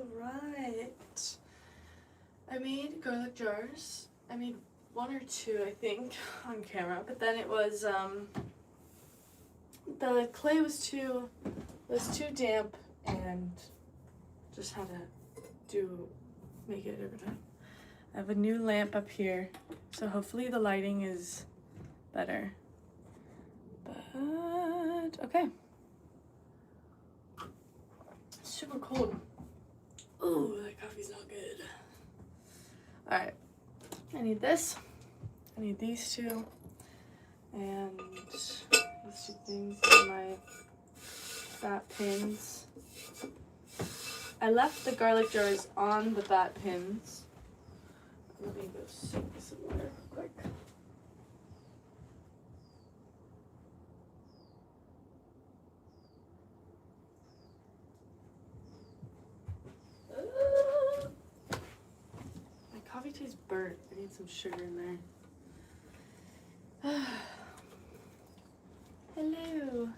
Alright. I made garlic jars. I made one or two, I think, on camera, but then it was, the clay was too damp and just had to make it every time. I have a new lamp up here, so hopefully the lighting is better. But, okay. It's super cold. Ooh, that coffee's not good. Alright, I need this. I need these two. And these two things are my bat pins. I left the garlic jars on the bat pins. Let me go soak this in water real quick. My coffee tastes burnt. I need some sugar in there. Hello.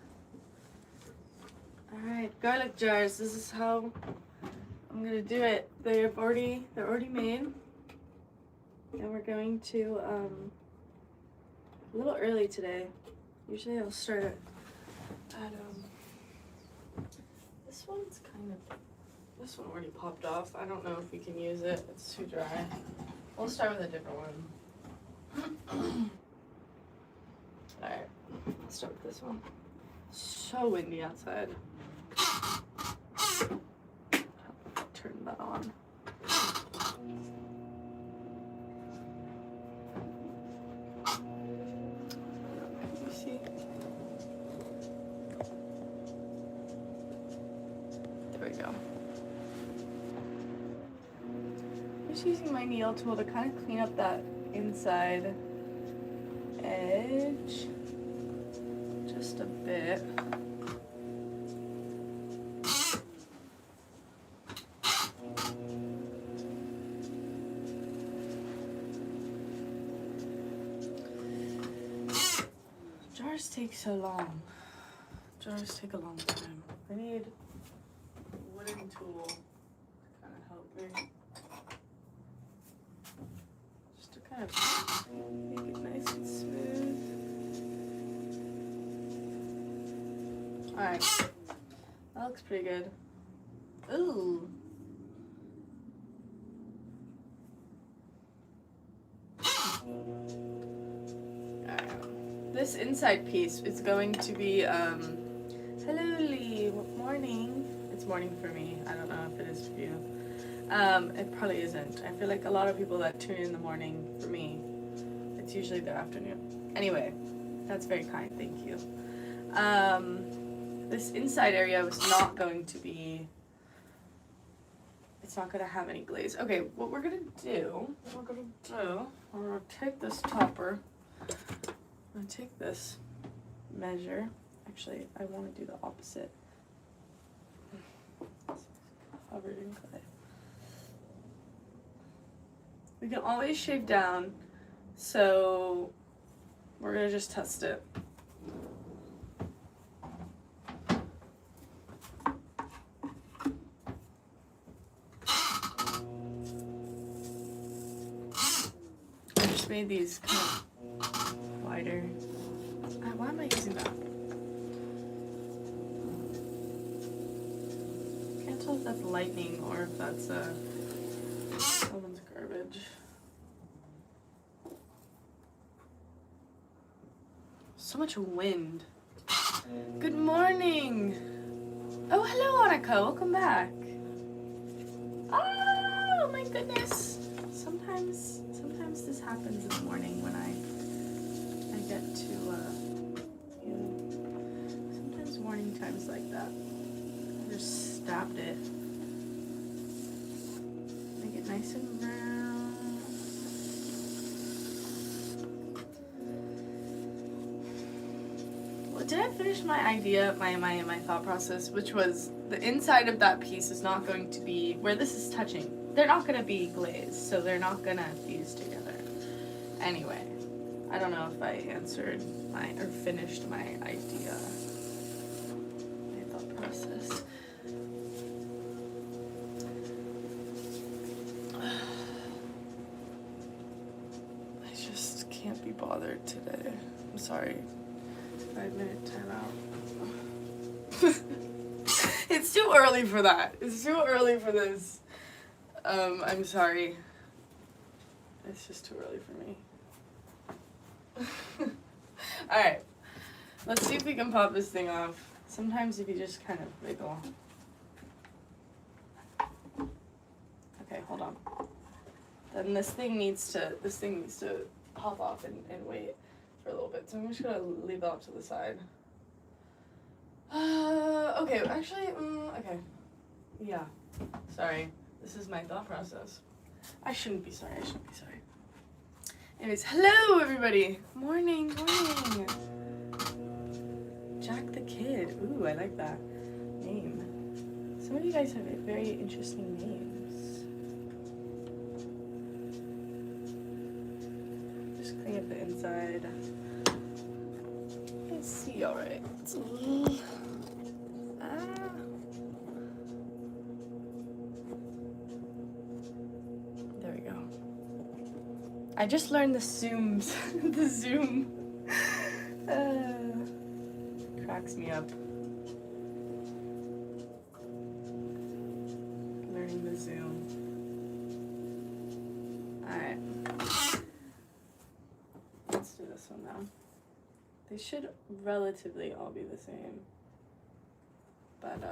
Alright, garlic jars. This is how I'm gonna do it. They're already made. And we're going to a little early today. Usually I'll start at this one's this one already popped off. I don't know if we can use it. It's too dry. We'll start with a different one. Alright, let's start with this one. So windy outside. Turn that on. You see? There we go. I'm just using my nail tool to kind of clean up that inside edge just a bit. Jars take so long. Jars take a long time. I need a wooden tool to kind of help me. Just to kind of make it nice and smooth. Alright. That looks pretty good. Ooh. This inside piece is going to be, hello Lee, morning. It's morning for me. I don't know if it is for you. It probably isn't. I feel like a lot of people that tune in the morning, for me, it's usually their afternoon. Anyway, that's very kind, thank you. This inside area was not going to be, it's not going to have any glaze. Okay, what we're going to do, we're going to take this topper. I'm going to take this measure. Actually, I want to do the opposite. Covered in clay. We can always shave down, so we're going to just test it. I just made these kind of wider. Why am I using that? Can't tell if that's lightning or if that's someone's garbage. So much wind. Good morning. Oh, hello, Annika. Welcome back. Oh my goodness. Sometimes this happens in the morning when I get to, sometimes morning times like that. I just stabbed it. Make it nice and round. Well, did I finish my idea, my thought process, which was the inside of that piece is not going to be, where this is touching, they're not going to be glazed, so they're not going to fuse together. Anyway. I don't know if I answered or finished my idea, my thought process. be bothered today. I'm sorry. 5-minute timeout. It's too early for that. It's too early for this. I'm sorry. It's just too early for me. Alright. Let's see if we can pop this thing off. Sometimes if you just kind of wiggle. Okay, hold on. Then this thing needs to pop off and wait for a little bit. So I'm just gonna leave that off to the side. Okay, actually, okay. Yeah. Sorry. This is my thought process. I shouldn't be sorry. Anyways, hello everybody. Morning. Jack the Kid. Ooh, I like that name. Some of you guys have very interesting names. Just clean up the inside. Let's see, alright. It's a little... There we go. I just learned the zooms. The zoom. Cracks me up. Learning the zoom. Alright. Let's do this one now. They should relatively all be the same. But,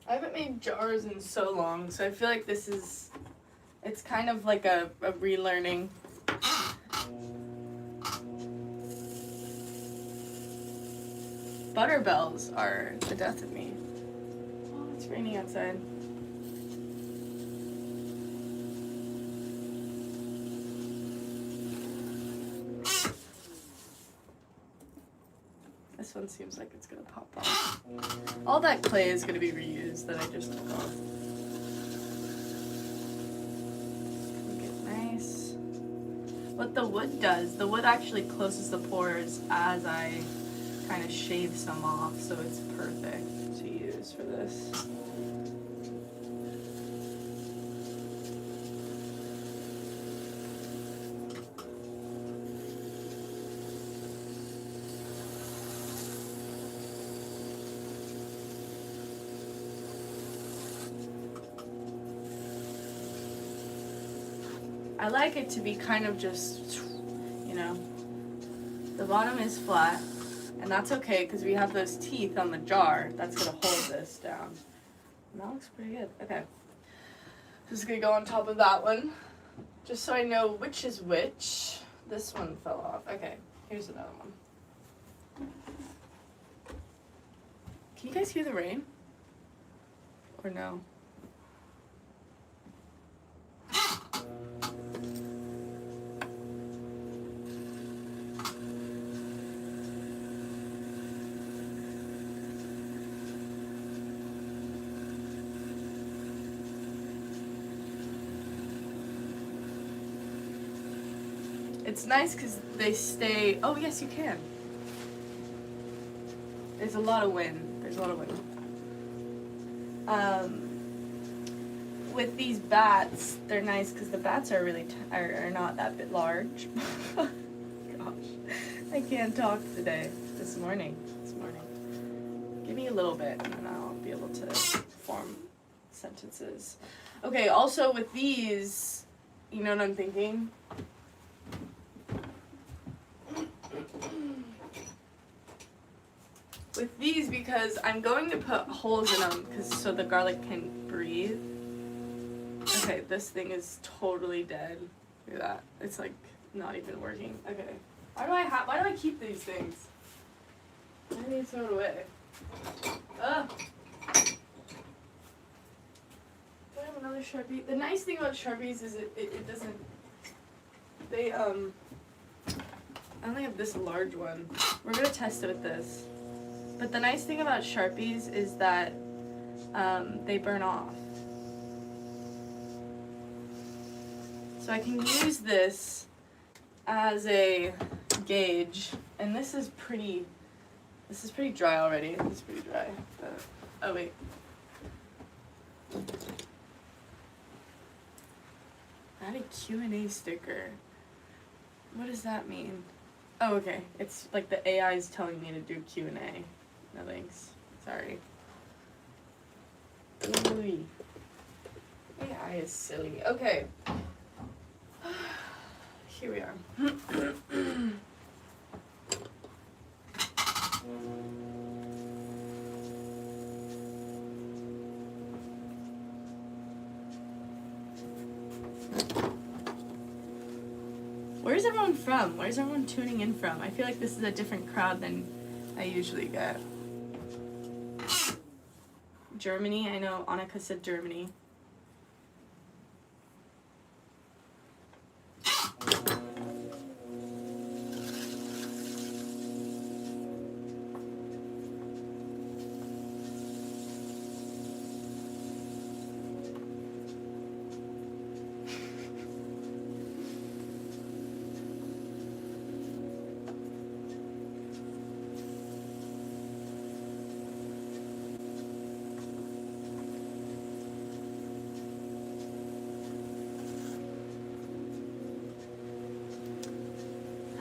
I haven't made jars in so long, so I feel like this is, it's kind of like a relearning. Butterbells are the death of me. Oh, it's raining outside. This one seems like it's gonna pop off. All that clay is gonna be reused that I just took off. Make it nice. What the wood does, the wood actually closes the pores as I kind of shave some off, so it's perfect to use for this. I like it to be kind of just, you know, the bottom is flat, and that's okay because we have those teeth on the jar that's going to hold this down. And that looks pretty good. Okay. Just going to go on top of that one, just so I know which is which. This one fell off. Okay, here's another one. Can you guys hear the rain? Or no? It's nice because they stay, oh yes you can. There's a lot of wind. With these bats, they're nice because the bats are really, are not that bit large. Gosh, I can't talk today. This morning. Give me a little bit and then I'll be able to form sentences. Okay, also with these, you know what I'm thinking? With these, because I'm going to put holes in them so the garlic can breathe. Okay, this thing is totally dead. Look at that. It's like not even working. Okay. Why do I keep these things? Why do they throw it away? Ugh. Do I have another Sharpie? The nice thing about Sharpies is it doesn't, they, I only have this large one. We're gonna test it with this. But the nice thing about Sharpies is that they burn off. So I can use this as a gauge, and this is pretty dry already. This is pretty dry. Oh wait. Add a Q&A sticker. What does that mean? Oh, okay. It's like the AI is telling me to do Q&A. No thanks. Sorry. Ooh. AI is silly. Okay. Here we are. Where's everyone from? Where's everyone tuning in from? I feel like this is a different crowd than I usually get. Germany. I know Annika said Germany.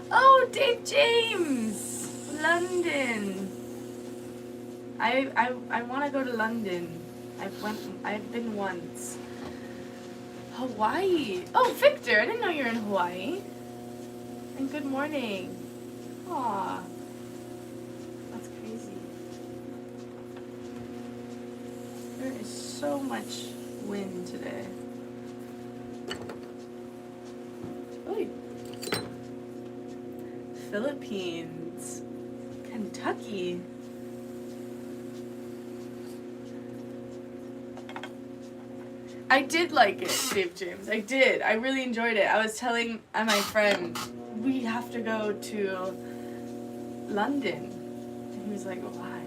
Oh, Dave James! London. I want to go to London. I've been once. Hawaii. Oh, Victor, I didn't know you were in Hawaii. And good morning. Aw. That's crazy. There is so much wind today. Oy. Philippines. Kentucky. I did like it, Dave James. I did. I really enjoyed it. I was telling my friend, we have to go to London. And he was like, why?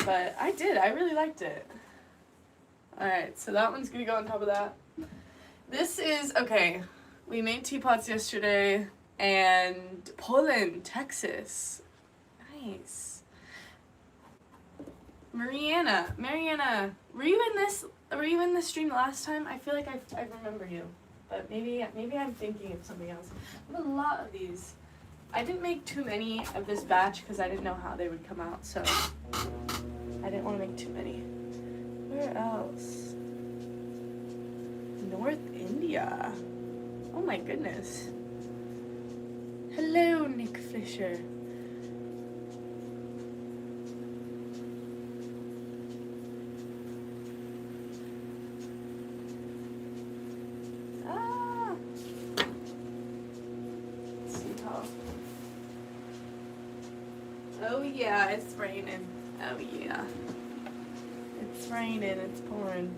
But I did. I really liked it. Alright, so that one's going to go on top of that. This is, okay, we made teapots yesterday. And Poland, Texas. Nice. Mariana, were you in this stream last time? I feel like I remember you. But maybe I'm thinking of something else. I have a lot of these. I didn't make too many of this batch because I didn't know how they would come out, so I didn't want to make too many. Where else? North India. Oh my goodness. Hello, Nick Fisher. Ah. Let's see how. Oh yeah, it's raining. Oh yeah. It's raining, it's pouring.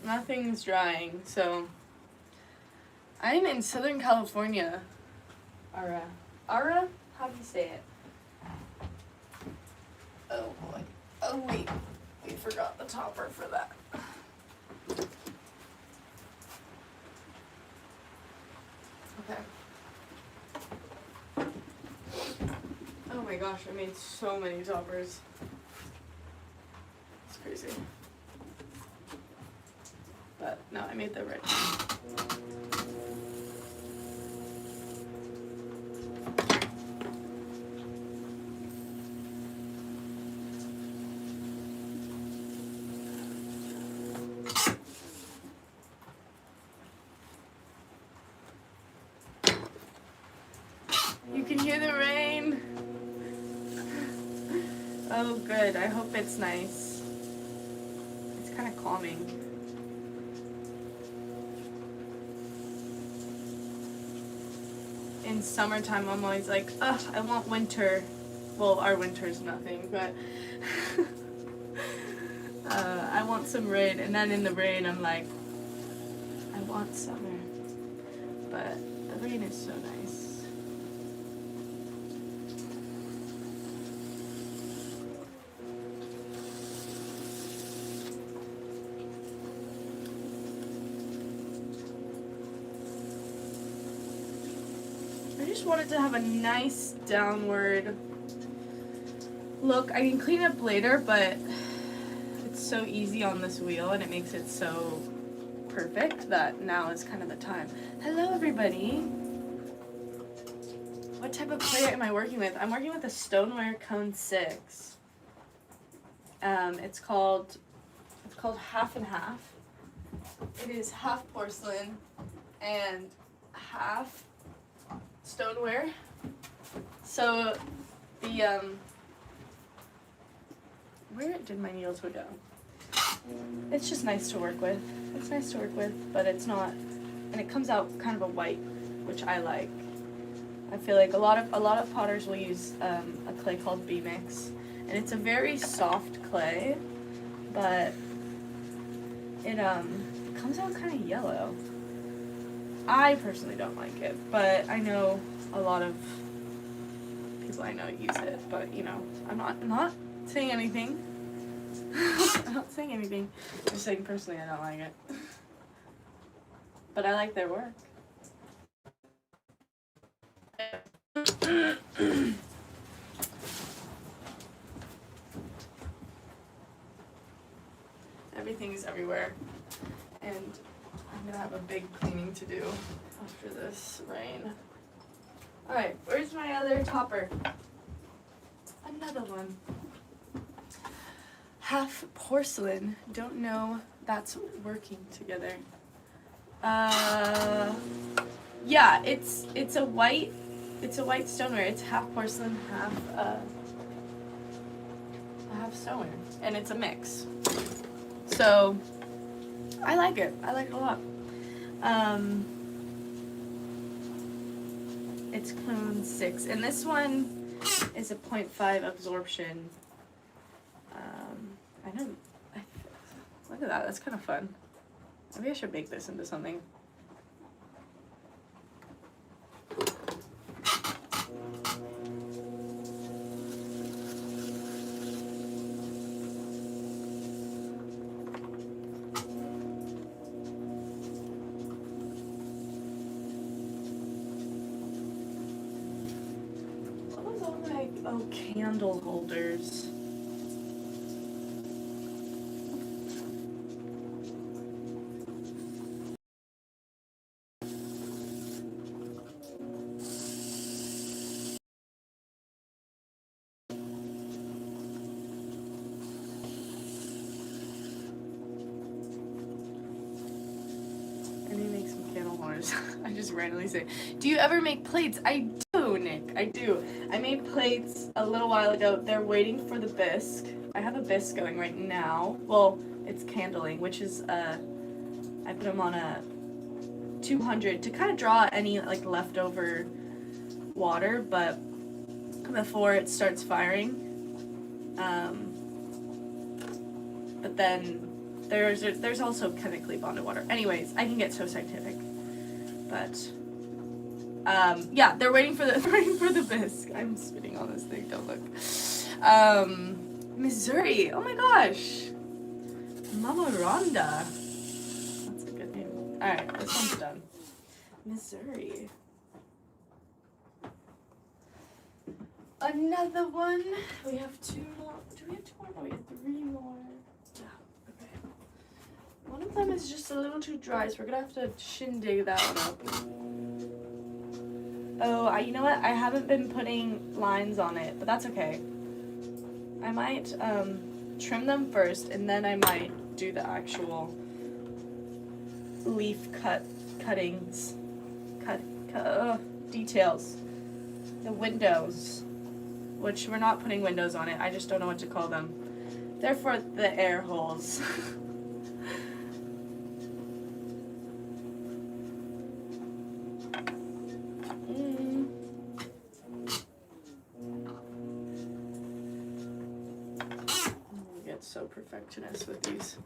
Nothing's drying, so I'm in Southern California. Ara? How do you say it? Oh boy. Oh wait, we forgot the topper for that. Okay. Oh my gosh, I made so many toppers. It's crazy. But no, I made the right one. You can hear the rain. Oh good, I hope it's nice. It's kind of calming. In summertime, I'm always like, ugh, I want winter. Well, our winter's nothing, but I want some rain. And then in the rain, I'm like, I want summer. But the rain is so nice. just want it to have a nice downward look. I can clean it up later, but it's so easy on this wheel and it makes it so perfect that now is kind of the time. Hello everybody. What type of clay am I working with? I'm working with a stoneware cone 6. It's called half and half. It is half porcelain and half stoneware. So the where did my needle tool go? It's just nice to work with. It's nice to work with, but it's not, and it comes out kind of a white, which I like. I feel like a lot of potters will use a clay called B-Mix, and it's a very soft clay, but it comes out kind of yellow. I personally don't like it, but I know a lot of people I know use it. But you know, I'm not saying anything. I'm not saying anything. I'm just saying personally I don't like it. But I like their work. Everything's everywhere. And I'm gonna have a big cleaning to do after this rain. Alright, where's my other topper? Another one. Half porcelain. Don't know that's working together. Yeah, it's a white stoneware. It's half porcelain, half stoneware, and it's a mix. So I like it. I like it a lot. It's cone 6, and this one is a 0.5 absorption. Look at that. That's kind of fun. Maybe I should bake this into something. What was all my candle holders? I just randomly say, do you ever make plates? I do, Nick. I do. I made plates a little while ago. They're waiting for the bisque. I have a bisque going right now. Well, it's candling, which is, I put them on a 200 to kind of draw any, like, leftover water, but before it starts firing. But then there's also chemically bonded water. Anyways, I can get so scientific. But yeah, they're waiting for the bisque. I'm spitting on this thing. Don't look. Missouri. Oh my gosh. Mama Rhonda. That's a good name. All right, this one's done. Missouri. Another one. We have 2 more. Do we have 2 more? No, we have 3 more. One of them is just a little too dry, so we're gonna have to shindig that one up. Oh, you know what? I haven't been putting lines on it, but that's okay. I might trim them first, and then I might do the actual leaf cuttings, details. The windows, which we're not putting windows on it. I just don't know what to call them. They're for the air holes. So perfectionist with these.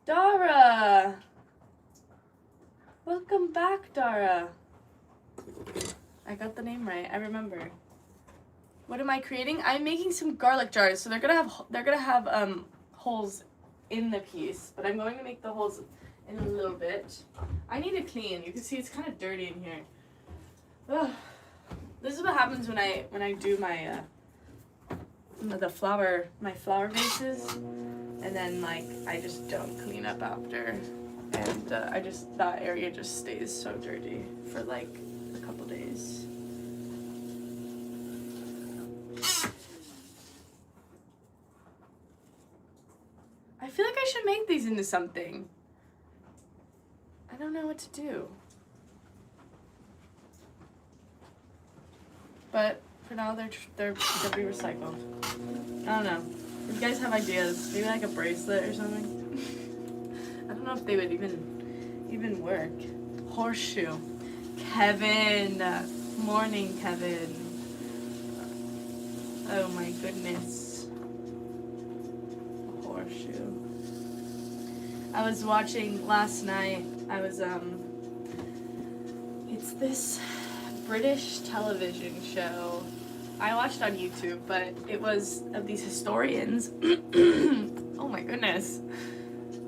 Dara! Welcome back, Dara. I got the name right. I remember. What am I creating? I'm making some garlic jars. So they're gonna have holes in the piece, but I'm going to make the holes in a little bit. I need to clean. You can see it's kind of dirty in here. Ugh. This is what happens when I do my flower vases, and then like I just don't clean up after, and that area just stays so dirty for like a couple days. I feel like I should make these into something. I don't know what to do. But for now, they'll be recycled. I don't know. If you guys have ideas, maybe like a bracelet or something. I don't know if they would even work. Horseshoe. Kevin. Morning, Kevin. Oh my goodness. Horseshoe. I was watching last night. It's this British television show. I watched on YouTube, but it was of these historians. Oh my goodness.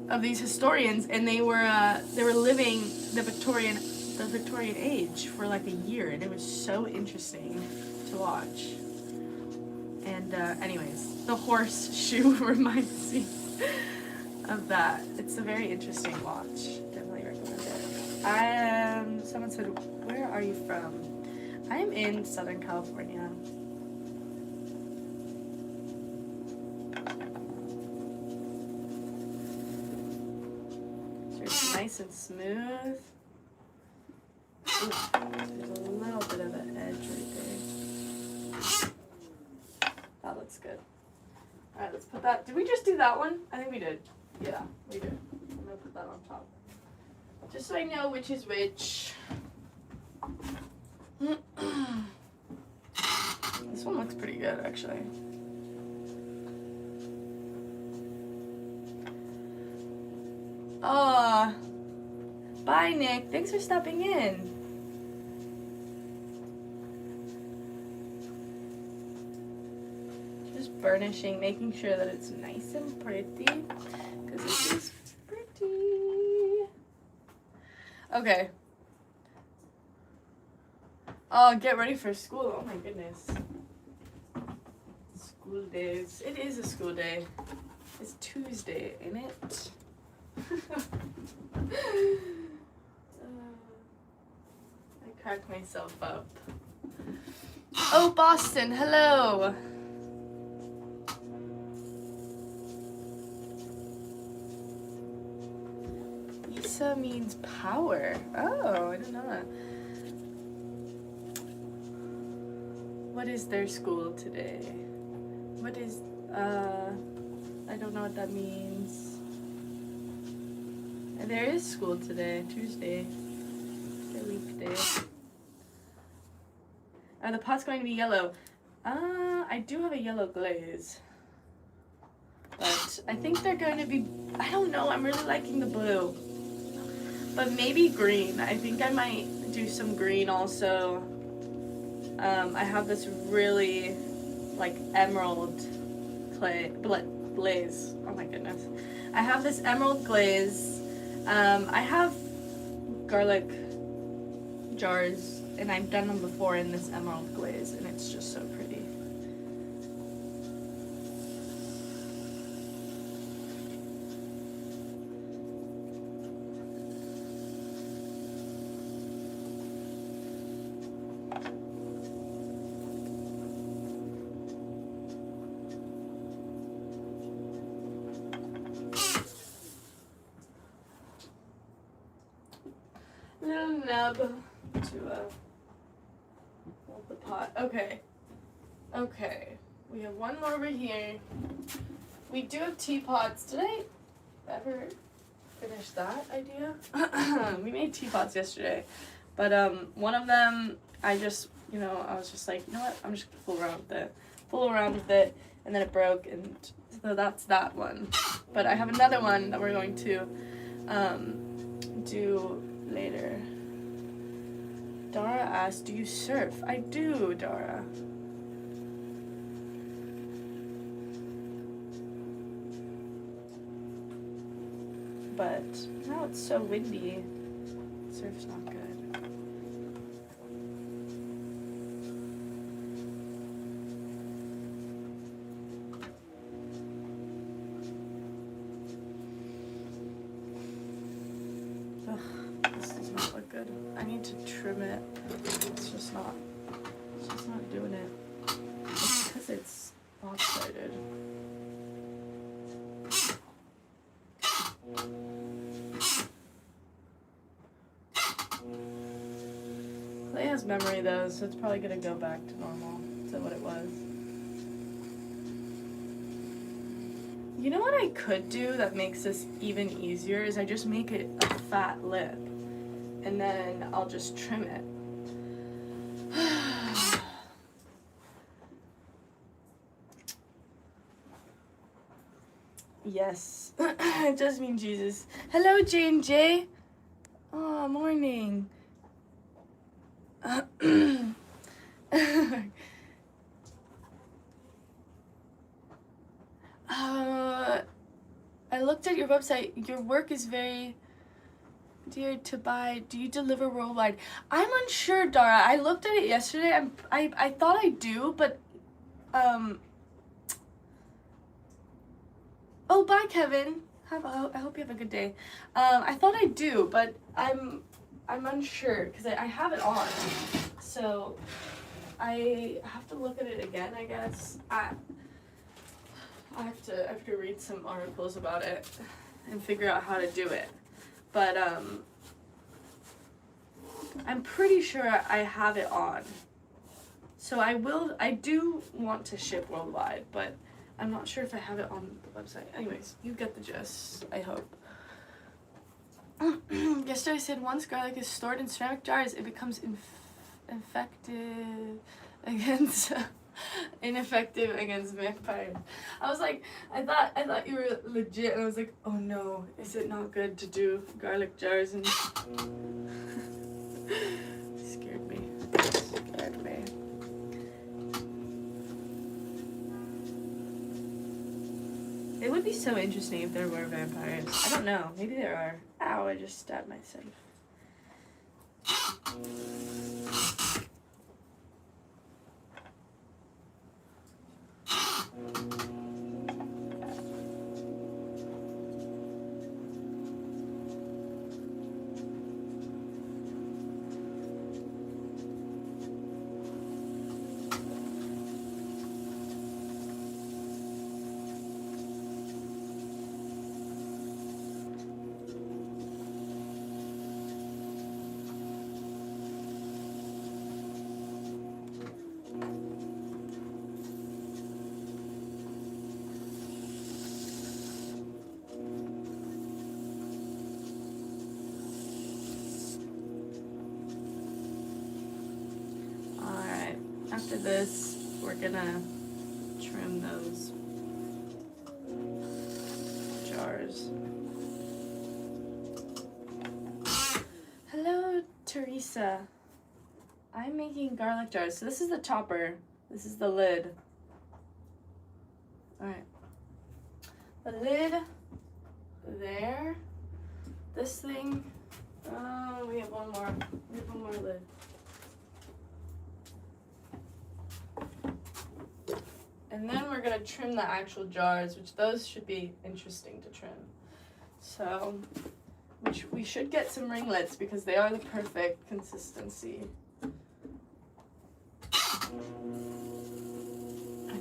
Of these historians, and they were living the Victorian age for like a year, and it was so interesting to watch. And anyways, the horseshoe reminds me of that. It's a very interesting watch. Definitely recommend it. Someone said, where are you from? I'm in Southern California. So it's nice and smooth. Ooh, there's a little bit of an edge right there. That looks good. Alright, let's put that. Did we just do that one? I think we did. Yeah, we did. I'm gonna put that on top. Just so I know which is which. This one looks pretty good, actually. Oh, bye, Nick. Thanks for stopping in. Just burnishing, making sure that it's nice and pretty, because it is pretty. Okay. Oh, get ready for school. Oh my goodness. School days. It is a school day. It's Tuesday, ain't it? I cracked myself up. Oh, Boston, hello. Isa means power. Oh, I didn't know that. What is their school today? What is, I don't know what that means. And there is school today, Tuesday. It's a weekday. Are the pots going to be yellow? I do have a yellow glaze. But I think they're going to be, I don't know, I'm really liking the blue. But maybe green. I think I might do some green also. I have this really, like, emerald glaze. Oh my goodness. I have this emerald glaze. I have garlic jars, and I've done them before in this emerald glaze, and it's just so pretty. Little nub to hold the pot. Okay. Okay. We have one more over here. We do have teapots. Did I ever finish that idea? We made teapots yesterday. But one of them I just, I was just like, you know what? I'm just gonna fool around with it, and then it broke, and so that's that one. But I have another one that we're going to do later. Dara asked, do you surf? I do, Dara. But Now it's so windy. Surf's not good. Ugh, this does not look good. I need to trim it. It's just not doing it. It's because it's lopsided. Clay has memory though, so it's probably gonna go back to normal. Is that what it was? You know what I could do that makes this even easier is I just make it a fat lip and then I'll just trim it. Yes, it does mean Jesus. Hello, J&J. Oh, morning. I looked at your website. Your work is very dear to buy. Do you deliver worldwide? I'm unsure, Dara. I looked at it yesterday. I thought I do, but oh, bye, Kevin. I hope you have a good day. I thought I do, but I'm unsure because I have it on. So I have to look at it again, I guess. I have to read some articles about it and figure out how to do it. But I'm pretty sure I have it on. So I do want to ship worldwide, but I'm not sure if I have it on the website. Anyways, you get the gist, I hope. Yesterday I said once garlic is stored in ceramic jars, it becomes ineffective against vampires. I was like, I thought you were legit, and I was like, oh no, is it not good to do garlic jars? And scared me. It would be so interesting if there were vampires. I don't know. Maybe there are. Ow, I just stabbed myself. After this, we're gonna trim those jars. Hello, Teresa. I'm making garlic jars. So this is the topper. This is the lid. Alright. The lid there. This thing. Oh, we have one more. We have one more lid. And then we're gonna trim the actual jars, which those should be interesting to trim. So, which we should get some ringlets because they are the perfect consistency. I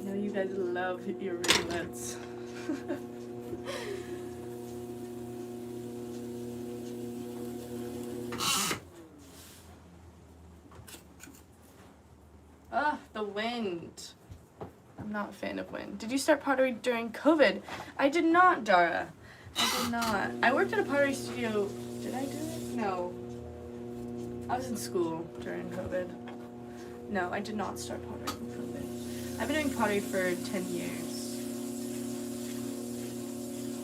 know you guys love your ringlets. Ah, the wind. I'm not a fan of wind. Did you start pottery during COVID? I did not, Dara. I did not. I worked at a pottery studio. Did I do it? No. I was in school during COVID. No, I did not start pottery in COVID. I've been doing pottery for 10 years.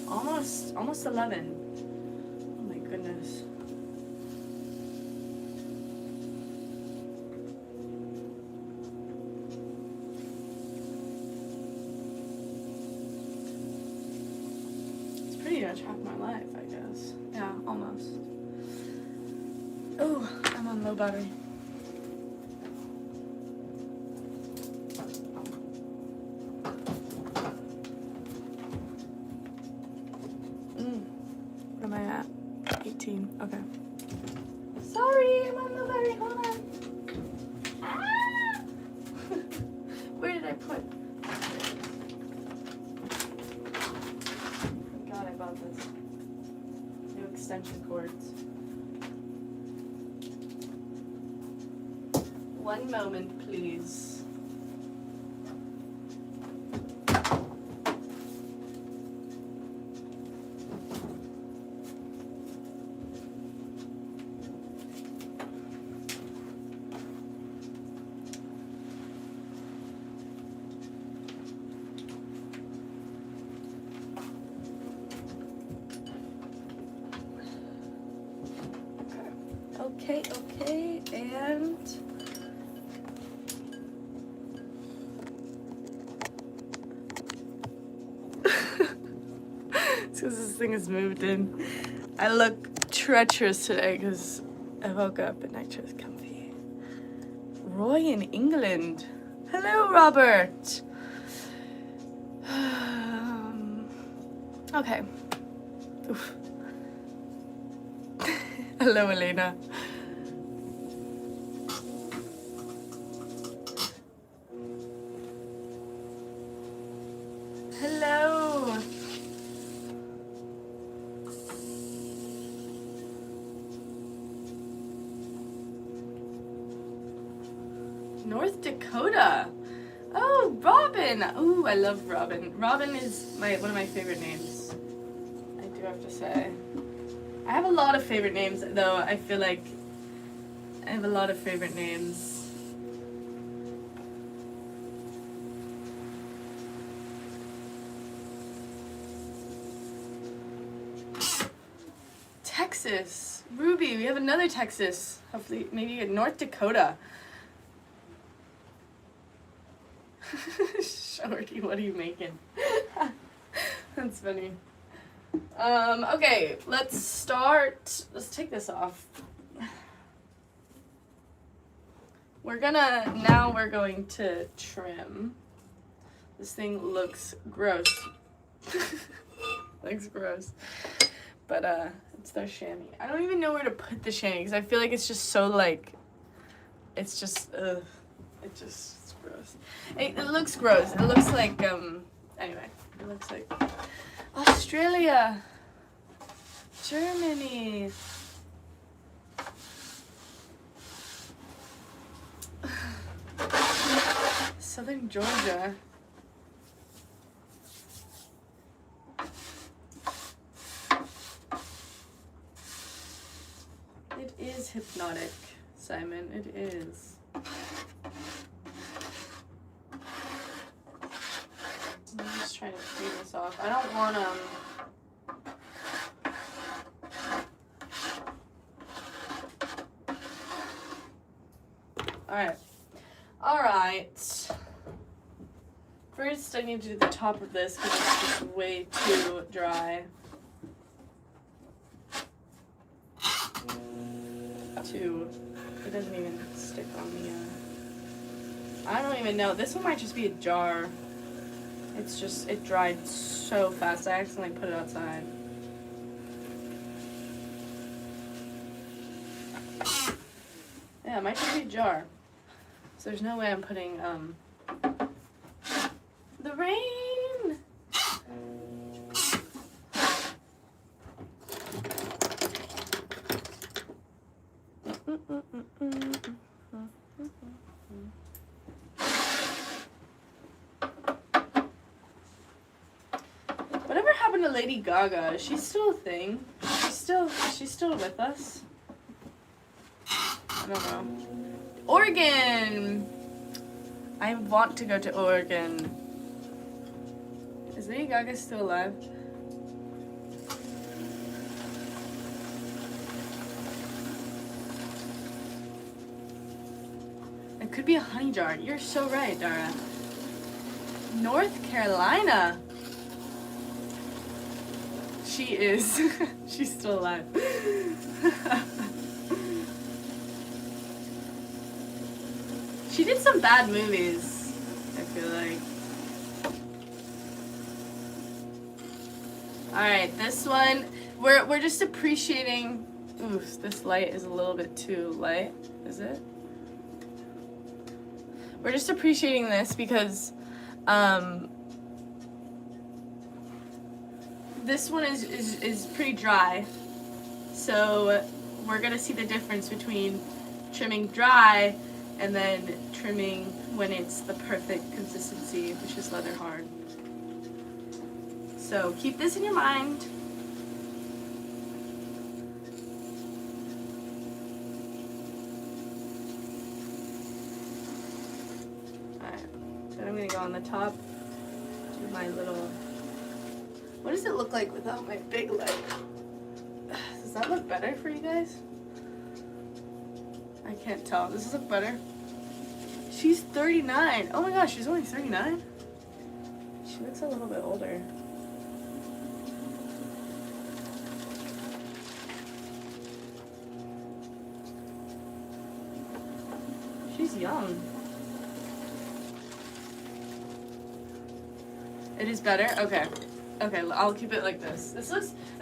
Almost 11. Oh my goodness. Pretty much half my life, I guess. Yeah, almost. Oh, I'm on low battery. What am I at? 18. Okay. Sorry, I'm on low battery. Hold on. Ah! Where did I put? God, I bought this. New extension cords. One moment, please. Okay, and it's because this thing is moved in. I look treacherous today because I woke up and I chose comfy. Roy in England. Hello, Robert. Okay. Oof. Hello, Elena. Hello. North Dakota. Oh, Robin. Oh, I love Robin. Robin is one of my favorite names. I do have to say. I have a lot of favorite names, though. I feel like I have a lot of favorite names. Texas. Ruby, we have another Texas. Hopefully, maybe North Dakota. Shorty, what are you making? That's funny. Okay, let's start. Let's take this off. We're going to trim. This thing looks gross. Looks gross. But, it's their chamois. I don't even know where to put the chamois because I feel like it's just so, like, it's just, ugh. It's gross. It looks gross. It looks like, anyway, it looks like Australia, Germany, Southern Georgia. It is hypnotic, Simon. It is. I'm just trying to clean this off. I don't want Alright. First, I need to do the top of this because it's just way too dry. It doesn't even stick on the, I don't even know. This one might just be a jar. It's just, it dried so fast. I accidentally put it outside. Yeah, it might just be a jar. So there's no way I'm putting, the rain! Whatever happened to Lady Gaga? Is she still a thing? She's still with us? I don't know. Oregon! I want to go to Oregon. Is Lady Gaga still alive? It could be a honey jar. You're so right, Dara. North Carolina. She is. She's still alive. She did some bad movies, I feel like. Alright, this one, we're just appreciating. Ooh, this light is a little bit too light, is it? We're just appreciating this because this one is pretty dry. So we're gonna see the difference between trimming dry and then trimming when it's the perfect consistency, which is leather hard. So keep this in your mind. Then I'm gonna go on the top, do my little, what does it look like without my big light? Does that look better for you guys? I can't tell. Does this look better? She's 39. Oh my gosh, she's only 39? She looks a little bit older. She's young. It is better? Okay. Okay, I'll keep it like this. It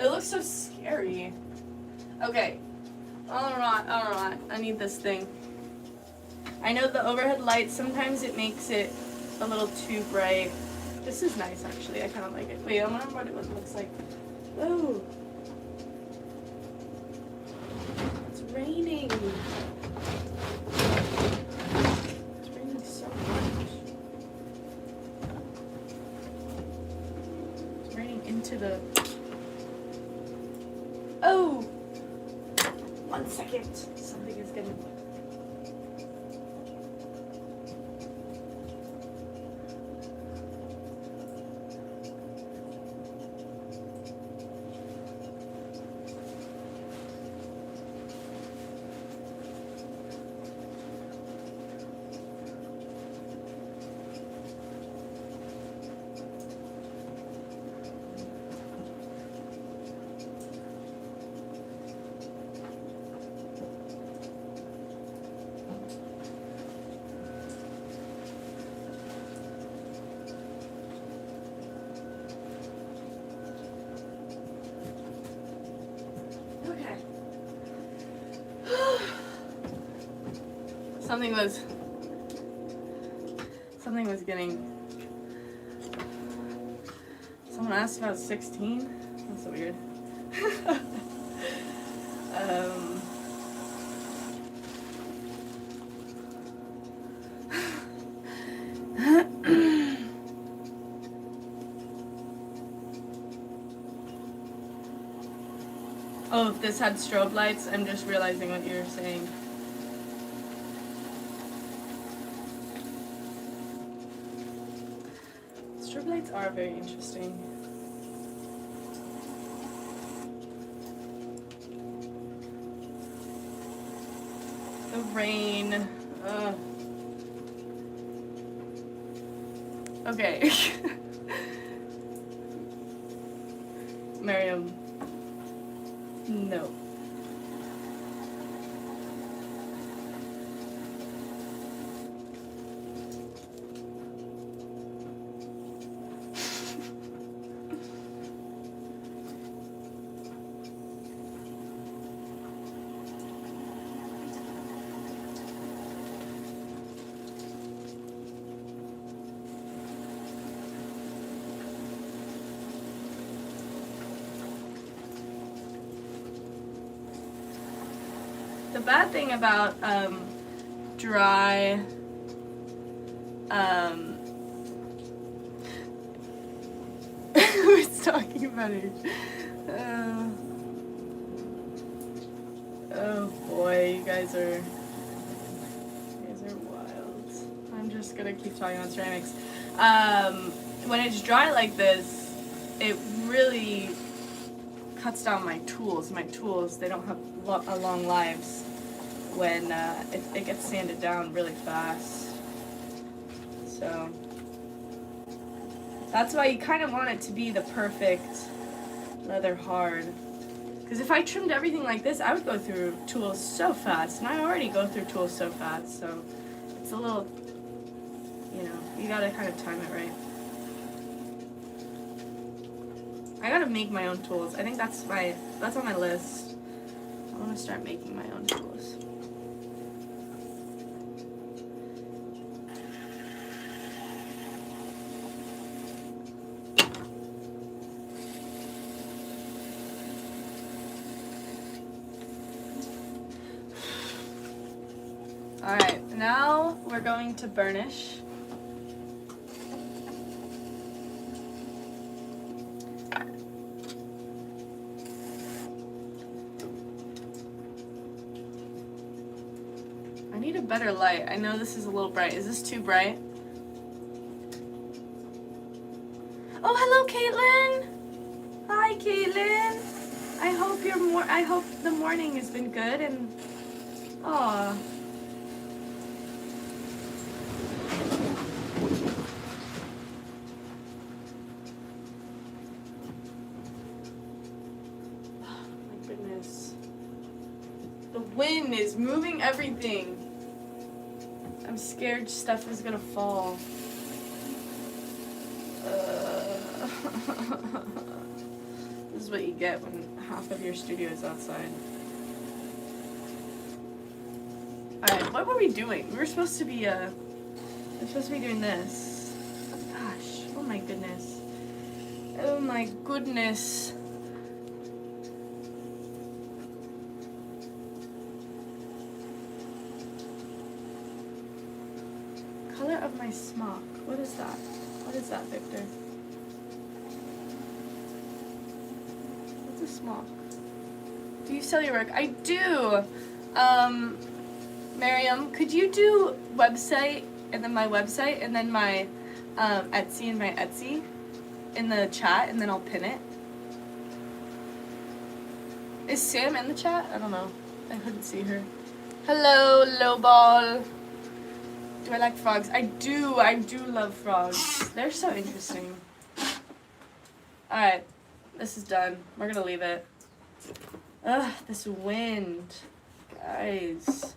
looks so scary. Okay. Alright. I need this thing. I know the overhead light, sometimes it makes it a little too bright. This is nice, actually. I kind of like it. Wait, I wonder what it looks like. Whoa. It's raining. It's raining so much. It's raining into the... Oh! 1 second. Something is getting... Something was getting... Someone asked if I was 16? That's so weird. Oh, if this had strobe lights, I'm just realizing what you're saying. Strobe lights are very interesting. The rain. Okay. Miriam. No. The bad thing about dry who's talking about it? Oh boy, you guys are wild. I'm just gonna keep talking about ceramics. When it's dry like this, it really cuts down my tools. My tools, they don't have long lives when it gets sanded down really fast. So that's why you kind of want it to be the perfect rather hard. Because if I trimmed everything like this, I would go through tools so fast, and I already go through tools so fast, so it's a little, you know, you gotta kind of time it right. I gotta make my own tools. I think that's on my list. I want to start making my own tools. Alright, now we're going to burnish. I need a better light. I know this is a little bright. Is this too bright? Oh, hello, Caitlin! Hi, Caitlin! I hope the morning has been good and aw. My goodness. The wind is moving everything. I'm scared stuff is gonna fall. This is what you get when half of your studio is outside. Alright, what were we doing? We were supposed to be doing this. Gosh, oh my goodness. Oh my goodness. Color of my smock. What is that? What is that, Victor? What's a smock? Do you sell your work? I do. Miriam, could you do website and then my website and then my Etsy and my Etsy in the chat, and then I'll pin it? Is Sam in the chat? I don't know. I couldn't see her. Hello, Lowball. Do I like frogs? I do love frogs. They're so interesting. Alright, this is done. We're gonna leave it. Ugh, this wind. Guys.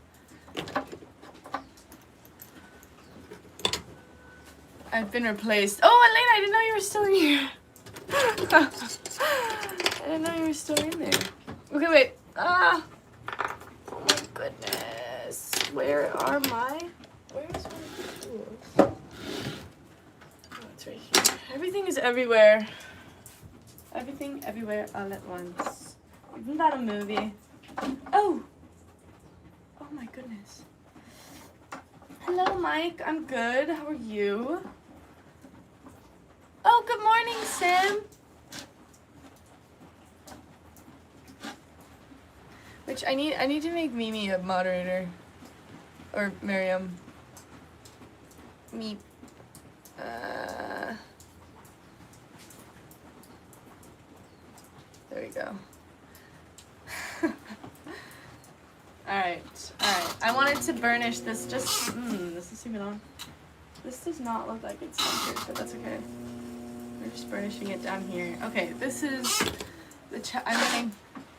I've been replaced. Oh, Elena, I didn't know you were still in here. I didn't know you were still in there. Okay, wait. Ah. Oh my goodness. Where's one of the tools? Oh, it's right here. Everything is everywhere. Everything, everywhere, all at once. Isn't that a movie? Oh! Oh my goodness. Hello, Mike. I'm good. How are you? Oh, good morning, Sam. Which I need to make Mimi a moderator. Or Miriam. Me. There we go. Alright. I wanted to burnish this just, this is even on. This does not look like it's centered, but that's okay. We're just burnishing it down here. Okay, this is the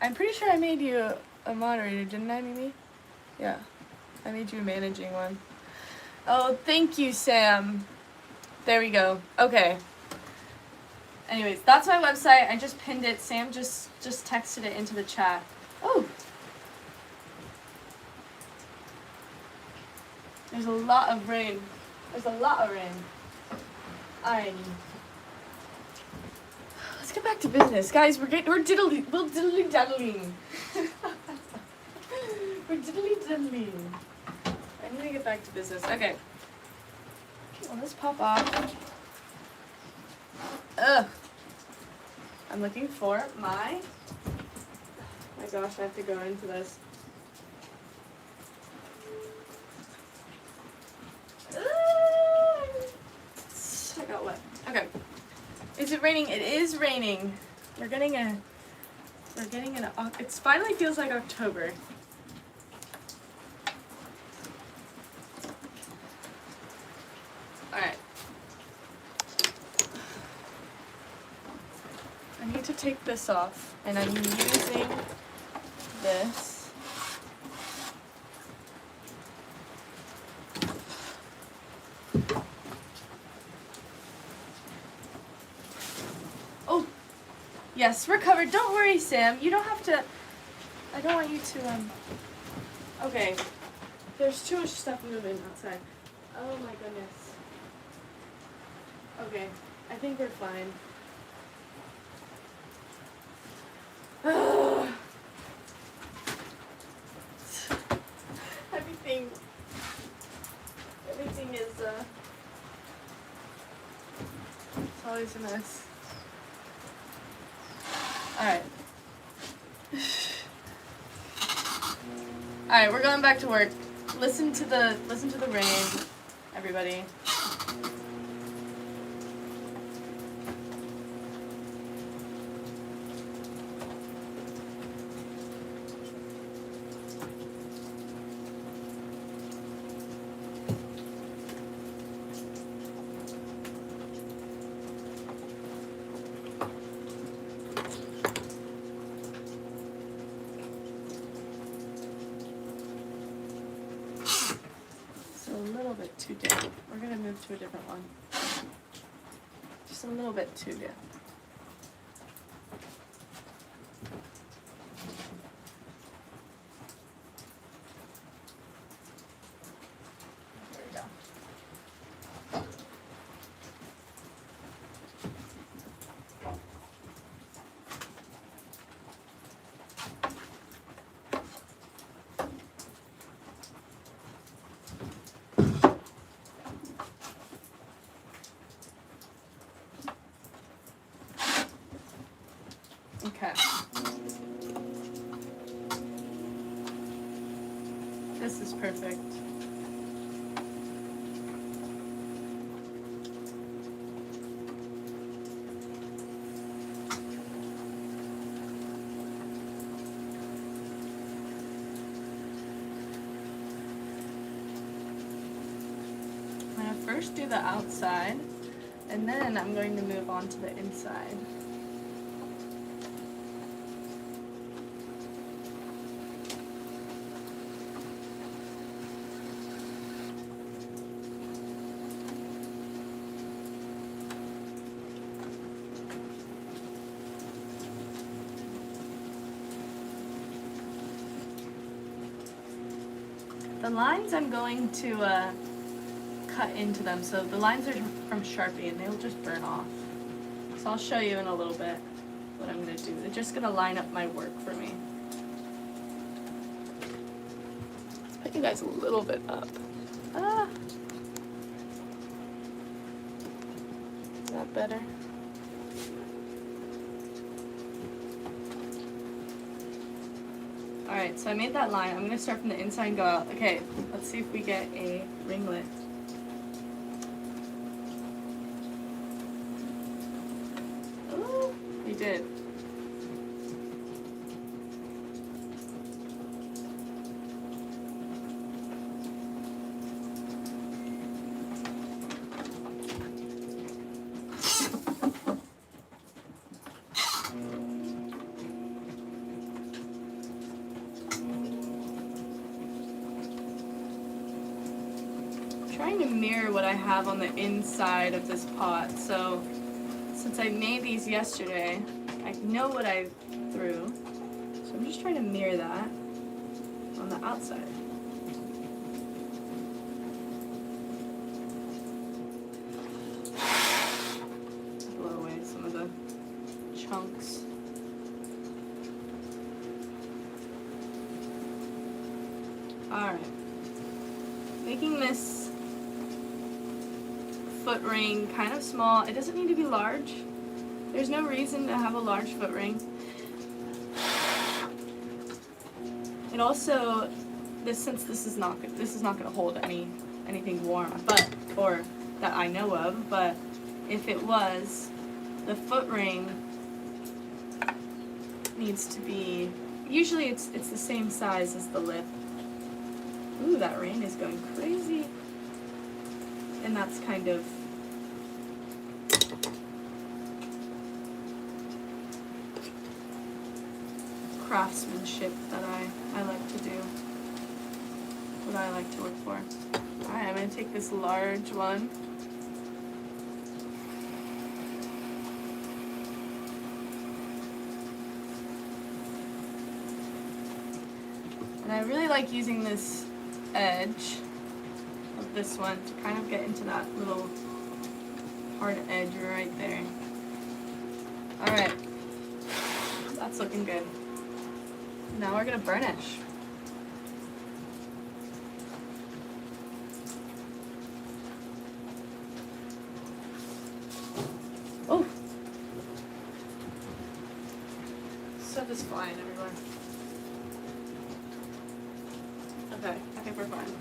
I'm pretty sure I made you a moderator, didn't I, Mimi? Yeah. I made you a managing one. Oh, thank you, Sam. There we go. Okay. Anyways, that's my website. I just pinned it. Sam just texted it into the chat. Oh. There's a lot of rain. Alrighty. Let's get back to business, guys. We're diddly daddling. We're diddly daddling. I need to get back to business. Okay. Will this pop off? Ugh. I'm looking for my gosh, I have to go into this. I got wet. Okay. Is it raining? It is raining. We're getting an, it finally feels like October. Alright. I need to take this off, and I'm using this. Oh, yes, we're covered. Don't worry, Sam. You don't have to. I don't want you to, Okay. There's too much stuff moving outside. Oh my goodness. Okay, I think we're fine. Everything is, it's always a mess. Alright. Alright, we're going back to work. Listen to the rain, everybody. Too dim. We're gonna move to a different one. Just a little bit too dim. There we go. Okay. This is perfect. I'm going to first do the outside, and then I'm going to move on to the inside. The lines I'm going to cut into them, so the lines are from Sharpie and they'll just burn off. So I'll show you in a little bit what I'm going to do. They're just going to line up my work for me. Put you guys a little bit up. Is that better? Alright, so I made that line. I'm going to start from the inside and go out. Okay, let's see if we get a ringlet. Ooh, we did. Trying to mirror what I have on the inside of this pot. So since I made these yesterday, I know what I threw. So I'm just trying to mirror that on the outside. Blow away some of the chunks. Alright. Making this foot ring kind of small. It doesn't need to be large. There's no reason to have a large foot ring. It also, since this is not going to hold anything warm, or that I know of. But if it was, the foot ring needs to be. Usually, it's the same size as the lip. Ooh, that rain is going crazy. And that's kind of craftsmanship that I like to do, what I like to look for. Alright, I'm going to take this large one. And I really like using this edge of this one to kind of get into that little hard edge right there. Alright, that's looking good. Now we're going to burnish. Oh! Stuff is flying everywhere. Okay, I think we're fine.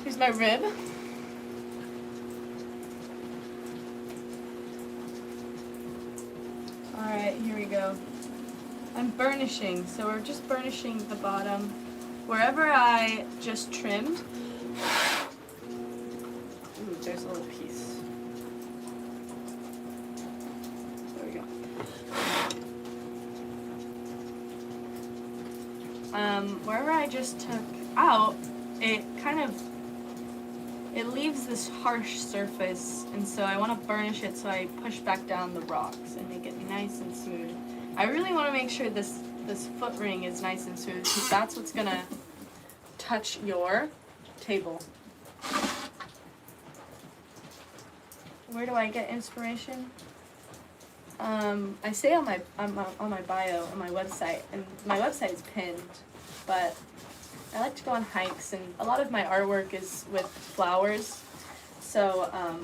Here's my rib. Alright, here we go. I'm burnishing, so we're just burnishing the bottom. Wherever I just trimmed, ooh, there's a little piece. There we go. Wherever I just took out, it leaves this harsh surface, and so I want to burnish it, so I push back down the rocks and make it nice and smooth. I really want to make sure this foot ring is nice and smooth, because that's what's going to touch your table. Where do I get inspiration? I say on my bio on my website, and my website is pinned, but I like to go on hikes, and a lot of my artwork is with flowers, so I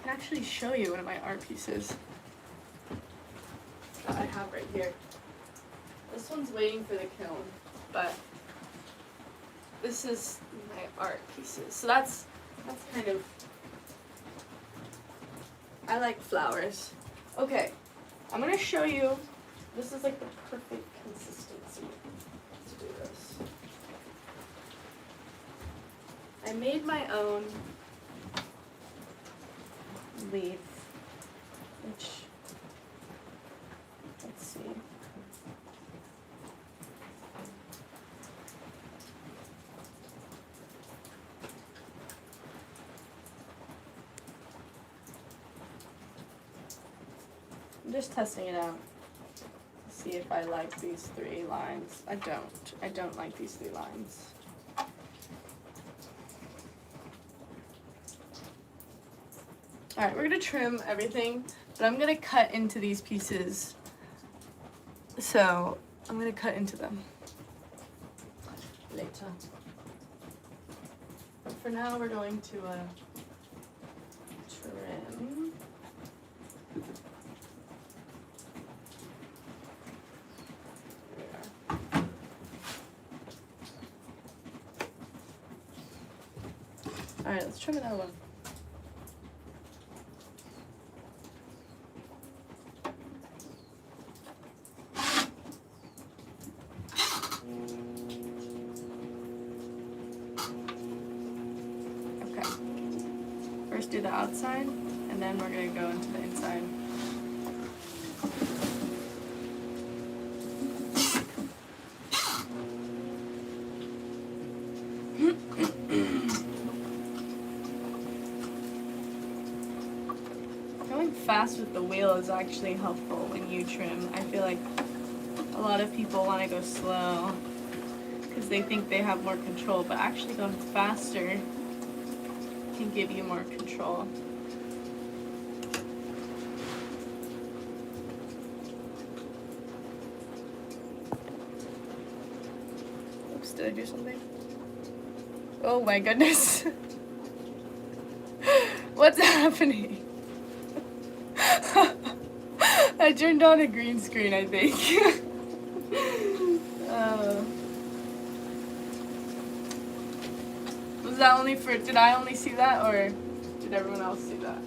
can actually show you one of my art pieces that I have right here. This one's waiting for the kiln, but this is my art pieces. So that's kind of, I like flowers. Okay, I'm gonna show you, this is like the perfect consistency to do this. I made my own leaf, which, let's see. I'm just testing it out to see if I like these 3 lines. I don't like these 3 lines. Alright, we're going to trim everything, but I'm going to cut into these pieces. So, I'm going to cut into them later. But for now, we're going to trim. Alright, let's trim another one. Okay. First do the outside, and then we're going to go into the inside. Fast with the wheel is actually helpful when you trim. I feel like a lot of people want to go slow because they think they have more control, but actually going faster can give you more control. Oops, did I do something? Oh my goodness. What's happening? I turned on a green screen, I think. Was that only for, did I only see that, or did everyone else see that?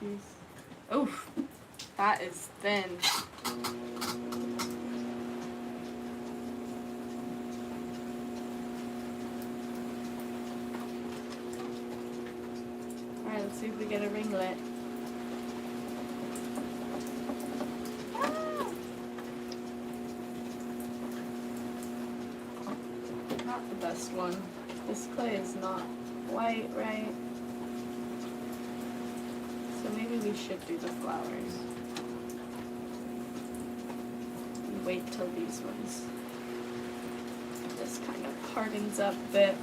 piece. Oof, that is thin. Alright, let's see if we get a ringlet. Ah! Not the best one. This clay is not white, right? So maybe we should do the flowers. And wait till these ones. This kind of hardens up a bit.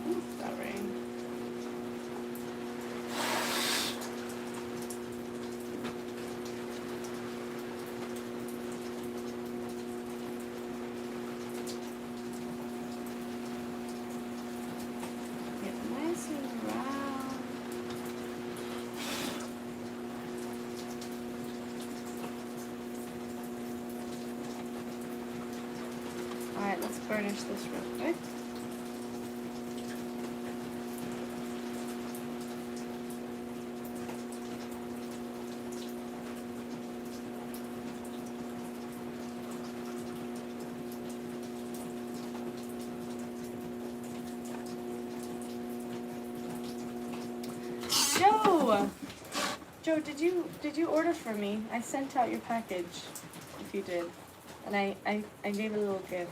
Ooh, that rain. Get nice and round. Alright, let's burnish this real quick. Joe, did you order for me? I sent out your package, if you did. And I gave a little gift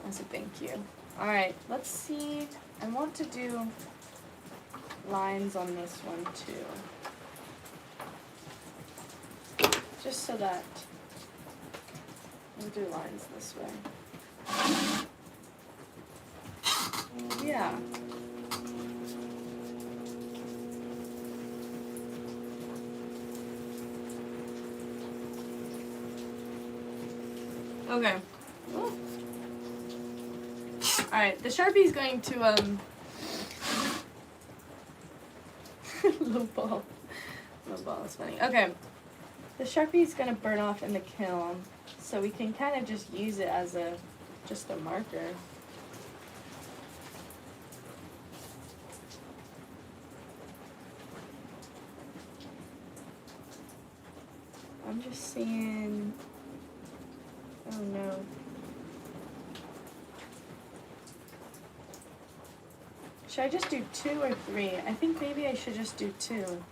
as a thank you. Alright, let's see. I want to do lines on this one too. Just so that we'll do lines this way. Yeah. Okay. Alright, the Sharpie's going to, low ball. Low ball is funny. Okay. The Sharpie's going to burn off in the kiln, so we can kind of just use it as just a marker. I'm just seeing... Oh no. Should I just do 2 or 3? I think maybe I should just do 2,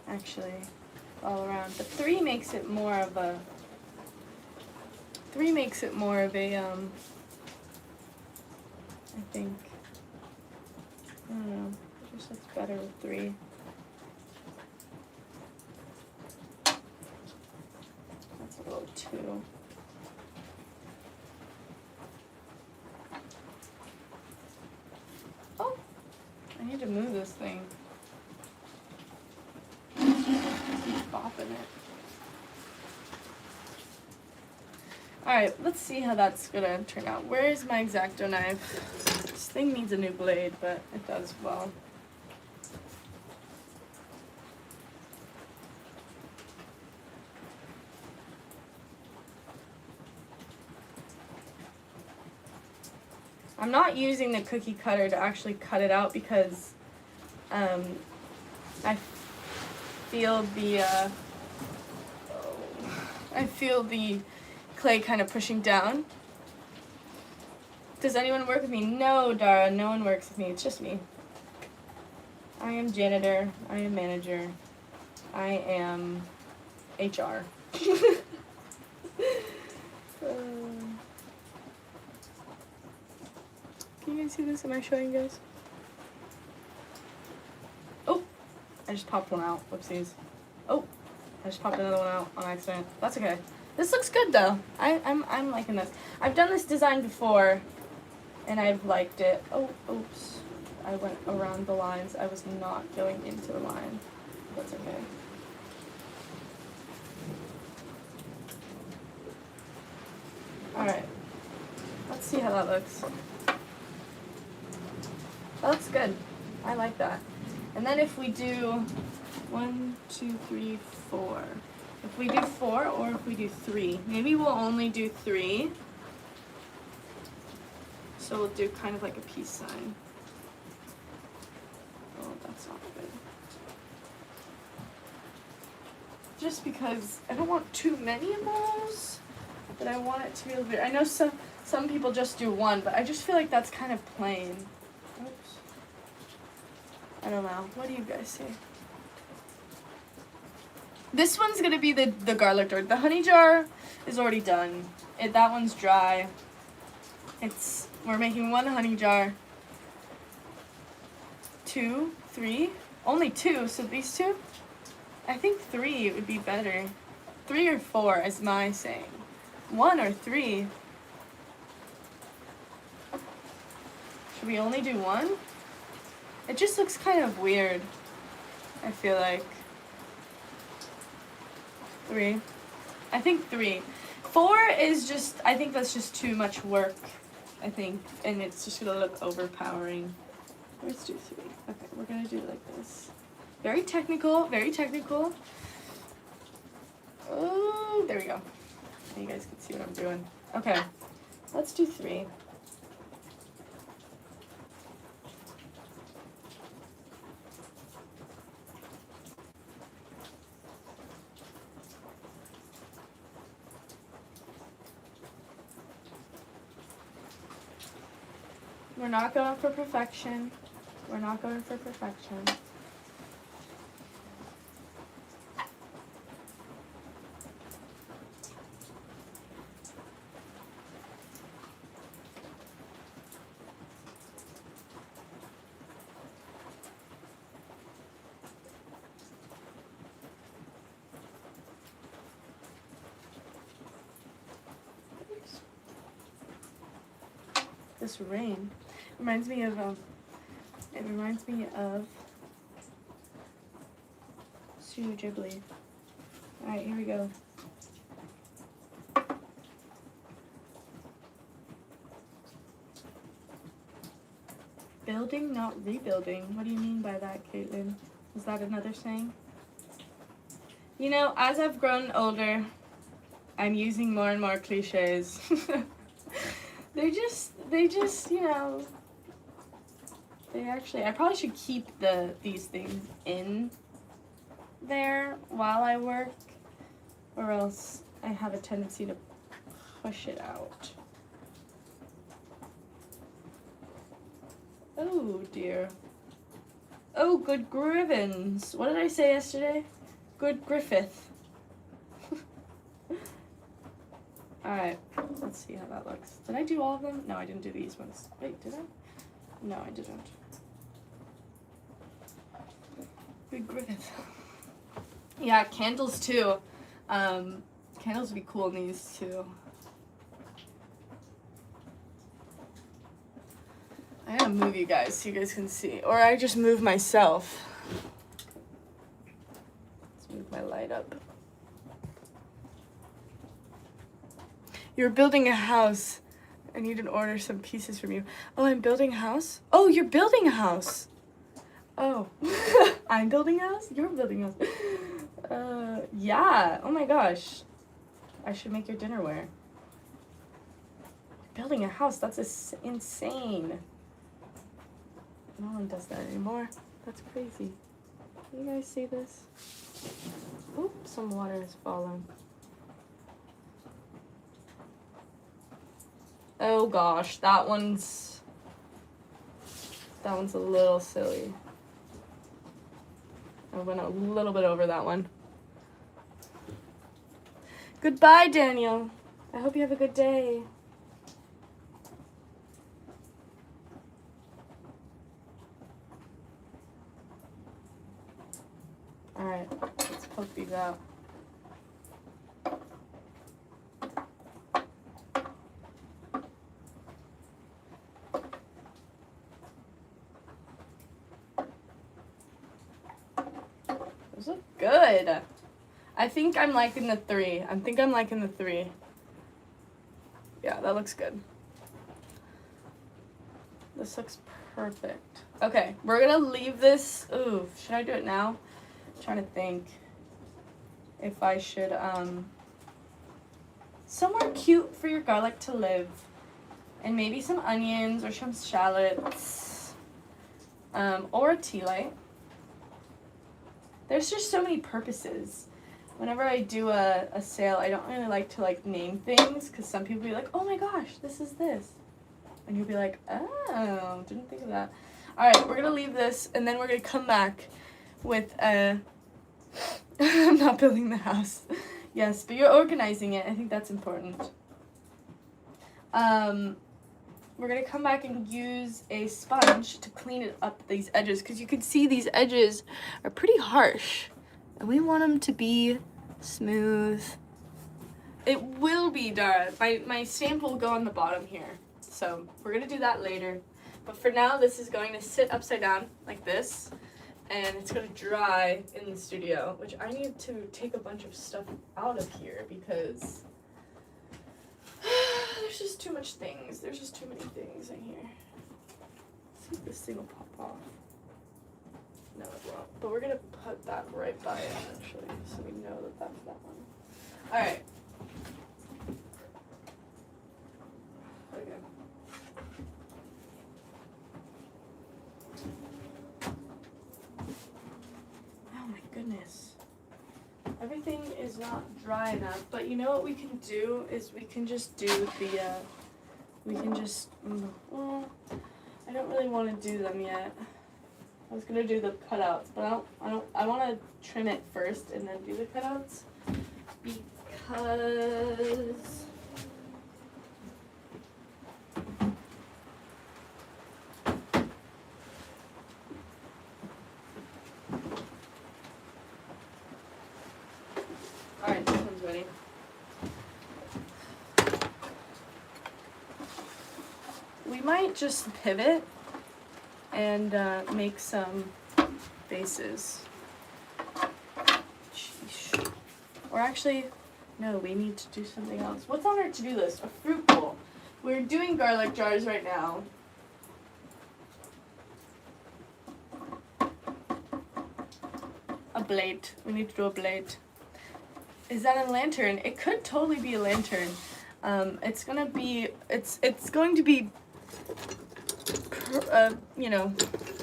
actually, all around. But 3 makes it more of a, I think, I don't know, it just looks better with 3. That's a little 2. I need to move this thing. Keep bopping it. Alright, let's see how that's gonna turn out. Where is my X-Acto knife? This thing needs a new blade, but it does well. I'm not using the cookie cutter to actually cut it out because I feel the clay kind of pushing down. Does anyone work with me? No, Dara, no one works with me. It's just me. I am janitor. I am manager. I am HR. Can you guys see this? Am I showing you guys? Oh, I just popped one out. Whoopsies. Oh, I just popped another one out on accident. That's okay. This looks good though. I'm liking this. I've done this design before, and I've liked it. Oh, oops. I went around the lines. I was not going into the line. That's okay. All right. Let's see how that looks. That looks good. I like that. And then if we do 1, 2, 3, 4. If we do 4 or if we do 3. Maybe we'll only do 3. So we'll do kind of like a peace sign. Oh, that's That's not good. Just because I don't want too many of those, but I want it to be a little bit. I know some people just do one, but I just feel like that's kind of plain. Oops. I don't know. What do you guys see? This one's gonna be the garlic jar. The honey jar is already done. That one's dry. We're making one honey jar. 2, 3, only 2. So these 2. I think 3 would be better. 3 or 4 is my saying. 1 or 3. Should we only do 1? It just looks kind of weird, I feel like. 3. I think 3. 4 is just, I think that's just too much work, I think, and it's just gonna look overpowering. Let's do 3. Okay, we're gonna do it like this. Very technical, very technical. Oh, there we go. You guys can see what I'm doing. Okay, let's do 3. We're not going for perfection. We're not going for perfection. This rain reminds me of Studio Ghibli. Alright, here we go. Building, not rebuilding. What do you mean by that, Caitlin? Is that another saying? You know, as I've grown older, I'm using more and more cliches. They just, you know, I probably should keep these things in there while I work, or else I have a tendency to push it out. Oh dear. Oh, good Grivens. What did I say yesterday? Good Griffith. Alright, let's see how that looks. Did I do all of them? No, I didn't do these ones. Wait, did I? No, I didn't. Good Griffith. Yeah, candles too. Candles would be cool in these too. I gotta move you guys so you guys can see. Or I just move myself. Let's move my light up. You're building a house. I need to order some pieces from you. Oh, I'm building a house? Oh, you're building a house. Oh, I'm building a house? You're building a house. Yeah. Oh my gosh. I should make your dinnerware. Building a house, that's insane. No one does that anymore. That's crazy. Can you guys see this? Oop, some water is falling. Oh gosh, that one's a little silly. I went a little bit over that one. Goodbye, Daniel. I hope you have a good day. All right, let's poke these out. Those look good. I think I'm liking the 3. I think I'm liking the 3. Yeah, that looks good. This looks perfect. Okay, we're gonna leave this. Ooh, should I do it now? I'm trying to think if I should, somewhere cute for your garlic to live. And maybe some onions or some shallots. Or a tea light. there's just so many purposes. Whenever I do a sale, I don't really like to like name things because some people be like, oh my gosh, this is this. And you'll be like, oh, didn't think of that. All right, we're going to leave this and then we're going to come back with I'm not building the house. Yes, but you're organizing it. I think that's important. We're going to come back and use a sponge to clean it up these edges because you can see these edges are pretty harsh. And we want them to be smooth. It will be, Dara. My stamp will go on the bottom here. So we're going to do that later. But for now, this is going to sit upside down like this. And it's going to dry in the studio, which I need to take a bunch of stuff out of here because there's just too much things. There's just too many things in here. Let's see if this thing will pop off. No, it won't. But we're going to put that right by it, actually, so we know that that's that one. All right. Okay. Oh my goodness. Everything is not dry enough, but you know what we can do is we can just do the, we can just, I don't really want to do them yet. I was gonna do the cutouts, but I want to trim it first and then do the cutouts because all right, this one's ready. We might just pivot and make some bases. Sheesh. Or actually, no, we need to do something else. What's on our to-do list? A fruit bowl. We're doing garlic jars right now. A blade. We need to do a blade. Is that a lantern? It could totally be a lantern. It's going to be you know,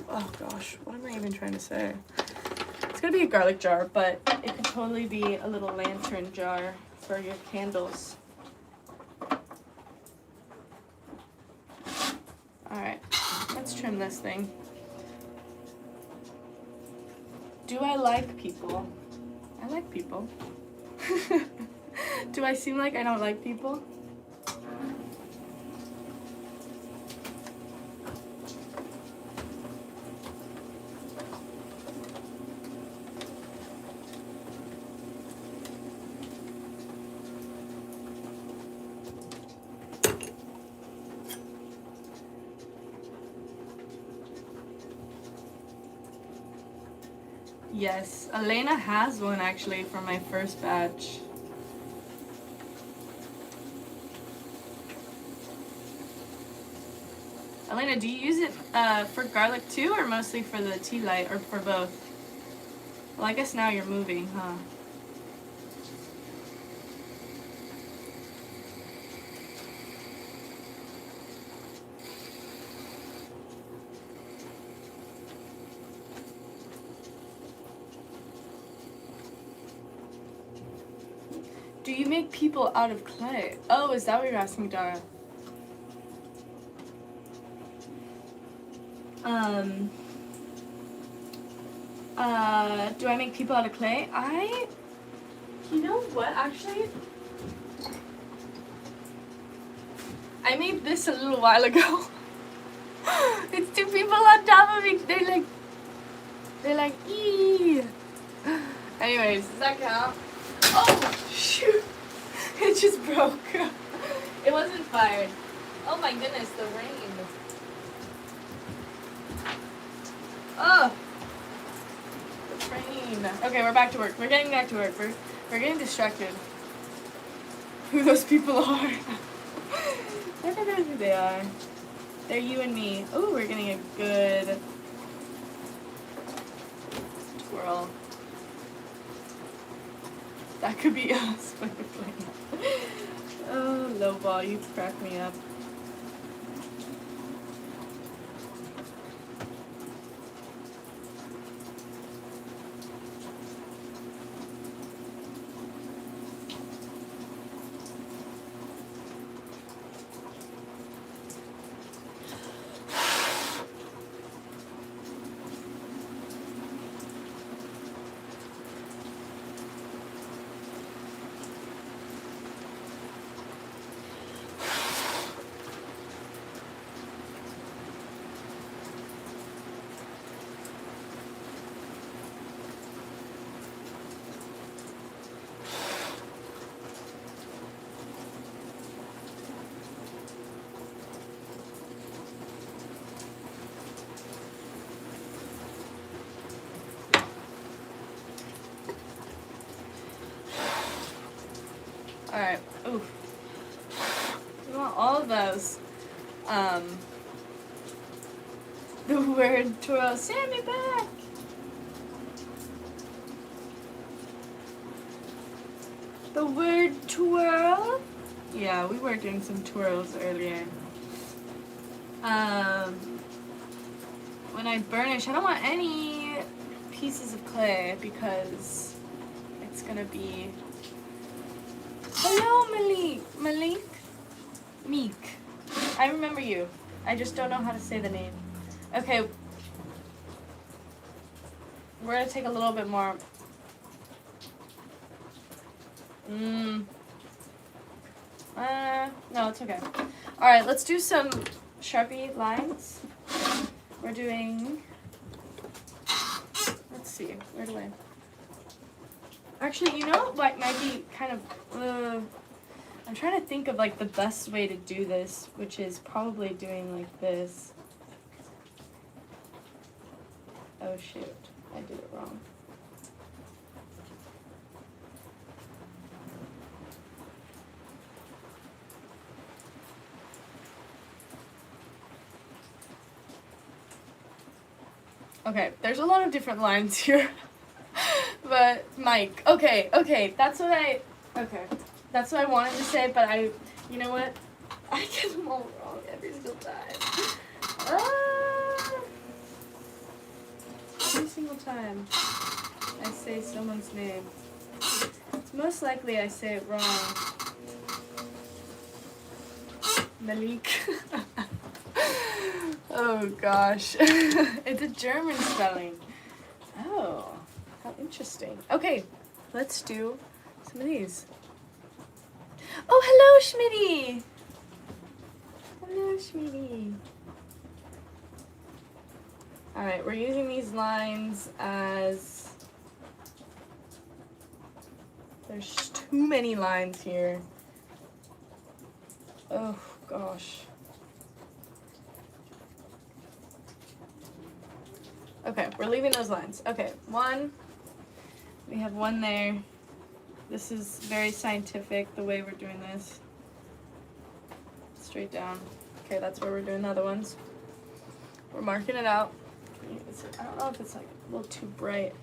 oh gosh, what am I even trying to say? It's gonna be a garlic jar, but it could totally be a little lantern jar for your candles. Alright, let's trim this thing. Do I like people? I like people. Do I seem like I don't like people? Yes, Elena has one actually for my first batch. Elena, do you use it for garlic too, or mostly for the tea light, or for both? Well, I guess now you're moving, huh? Do you make people out of clay? Oh, is that what you're asking, Dara? Do I make people out of clay? You know what, actually? I made this a little while ago. It's two people on top of each, they're like, ee. Anyways, does that count? Oh, shoot. It just broke. It wasn't fired. Oh my goodness, the rain. Oh. The rain. Okay, we're back to work. We're getting back to work. We're getting distracted. Who those people are. Never know who they are. They're you and me. Oh, we're getting a good twirl. That could be us. Oh, lowball, you crack me up. Alright. Ooh. We want all of those. The word twirl. Sammy back! The word twirl? Yeah, we were doing some twirls earlier. When I burnish, I don't want any pieces of clay because it's gonna be... Hello, Malik. Meek. I remember you. I just don't know how to say the name. Okay. We're gonna take a little bit more. No, it's okay. Alright, let's do some Sharpie lines. We're doing... Let's see. Where do I... Actually, you know what might be kind of... I'm trying to think of like the best way to do this, which is probably doing like this. Oh shoot, I did it wrong. Okay, there's a lot of different lines here. But Mike, okay, that's what I wanted to say, but you know what? I get them all wrong every single time. Every single time I say someone's name. Most likely I say it wrong. Malik. Oh gosh. It's a German spelling. Oh, how interesting. Okay, let's do some of these. Oh, hello, Schmitty. Hello, Schmitty. All right, we're using these lines as... There's too many lines here. Oh, gosh. Okay, we're leaving those lines. Okay, one. We have one there. This is very scientific, the way we're doing this. Straight down. Okay, that's where we're doing the other ones. We're marking it out. I don't know if it's like a little too bright.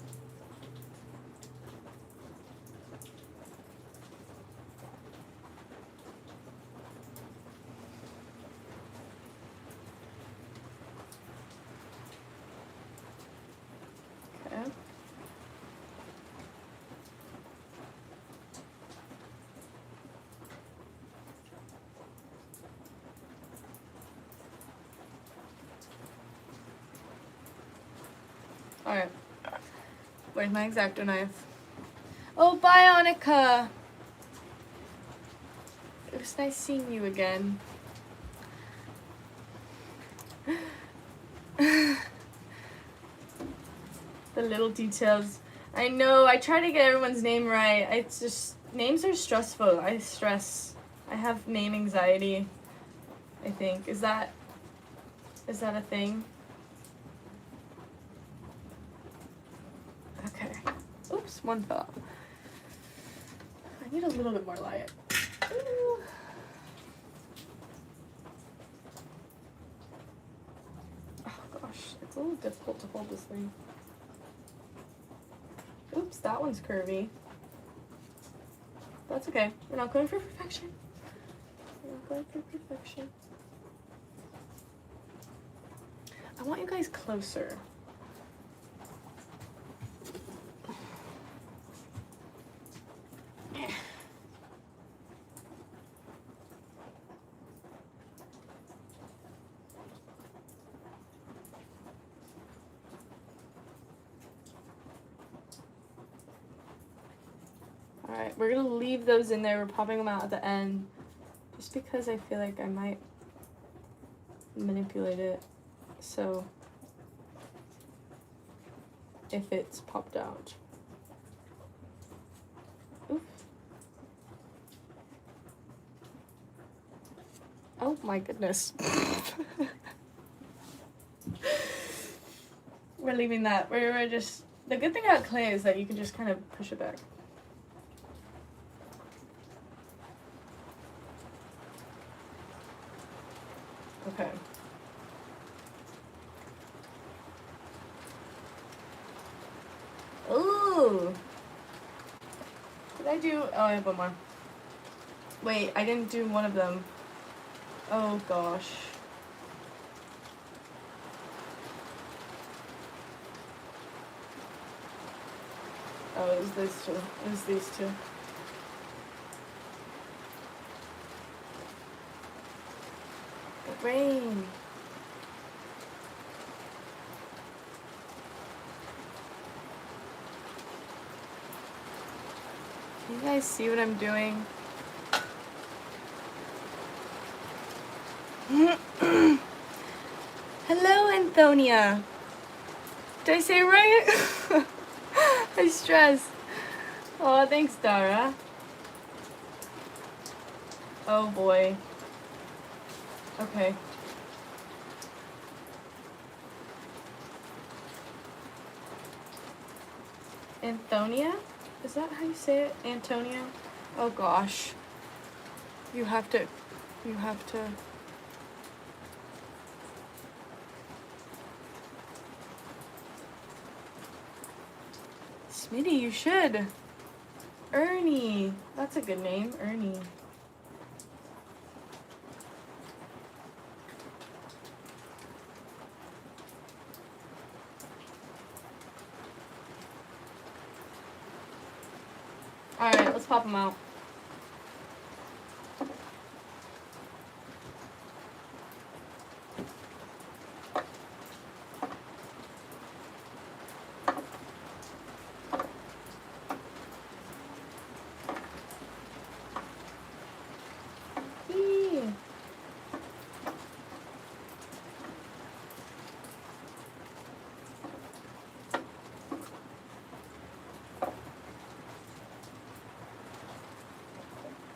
Okay. Alright. Where's my X-Acto knife? Oh, bye, Annika! It was nice seeing you again. The little details. I know, I try to get everyone's name right. It's just, names are stressful. I stress. I have name anxiety, I think. Is that a thing? Okay. Oops, one fell. I need a little bit more light. Ooh. Oh gosh, it's a little difficult to hold this thing. Oops, that one's curvy. That's okay. We're not going for perfection. We're not going for perfection. I want you guys closer. Alright, we're gonna leave those in there. We're popping them out at the end just because I feel like I might manipulate it so if it's popped out. Oof. Oh my goodness. We're leaving that. We're just, the good thing about clay is that you can just kind of push it back. Okay. Ooh. Did I do? Oh, I have one more. Wait, I didn't do one of them. Oh gosh. Oh, it was these two. It was these two. The rain. Can you guys see what I'm doing? Hello, Antonia. Did I say it right? I stress. Oh, thanks, Dara. Oh boy. Okay. Antonia? Is that how you say it? Antonia? Oh gosh. You have to. Smitty, you should. Ernie. That's a good name, Ernie. Alright, let's pop them out.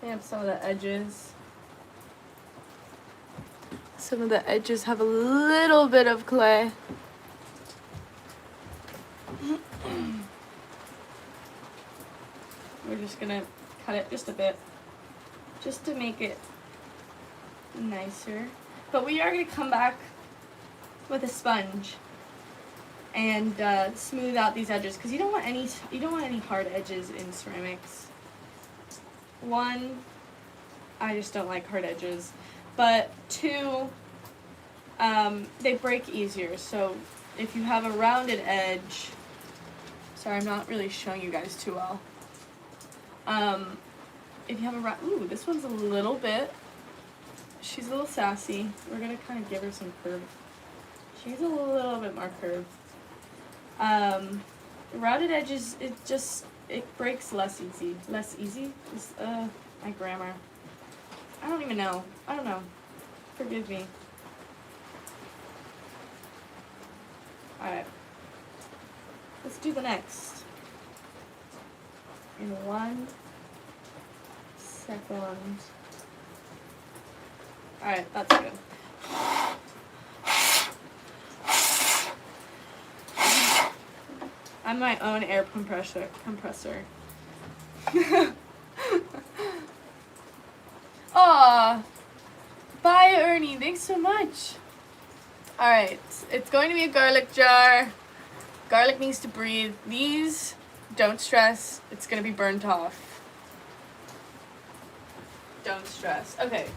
They have some of the edges. Some of the edges have a little bit of clay. We're just gonna cut it just a bit, just to make it nicer. But we are gonna come back with a sponge and smooth out these edges, because you don't want any hard edges in ceramics. One, I just don't like hard edges, but two, they break easier. So if you have a rounded edge, sorry, I'm not really showing you guys too well. If you have ooh, this one's a little bit, she's a little sassy. We're gonna kind of give her some curve. She's a little bit more curved. Rounded edges, it breaks less easy. Less easy? My grammar. I don't even know. I don't know. Forgive me. Alright. Let's do the next. In 1 second. Alright, that's good. I'm my own air compressor. Aw, bye Ernie, thanks so much. Alright, it's going to be a garlic jar. Garlic needs to breathe. These, don't stress, it's going to be burnt off. Don't stress. Okay.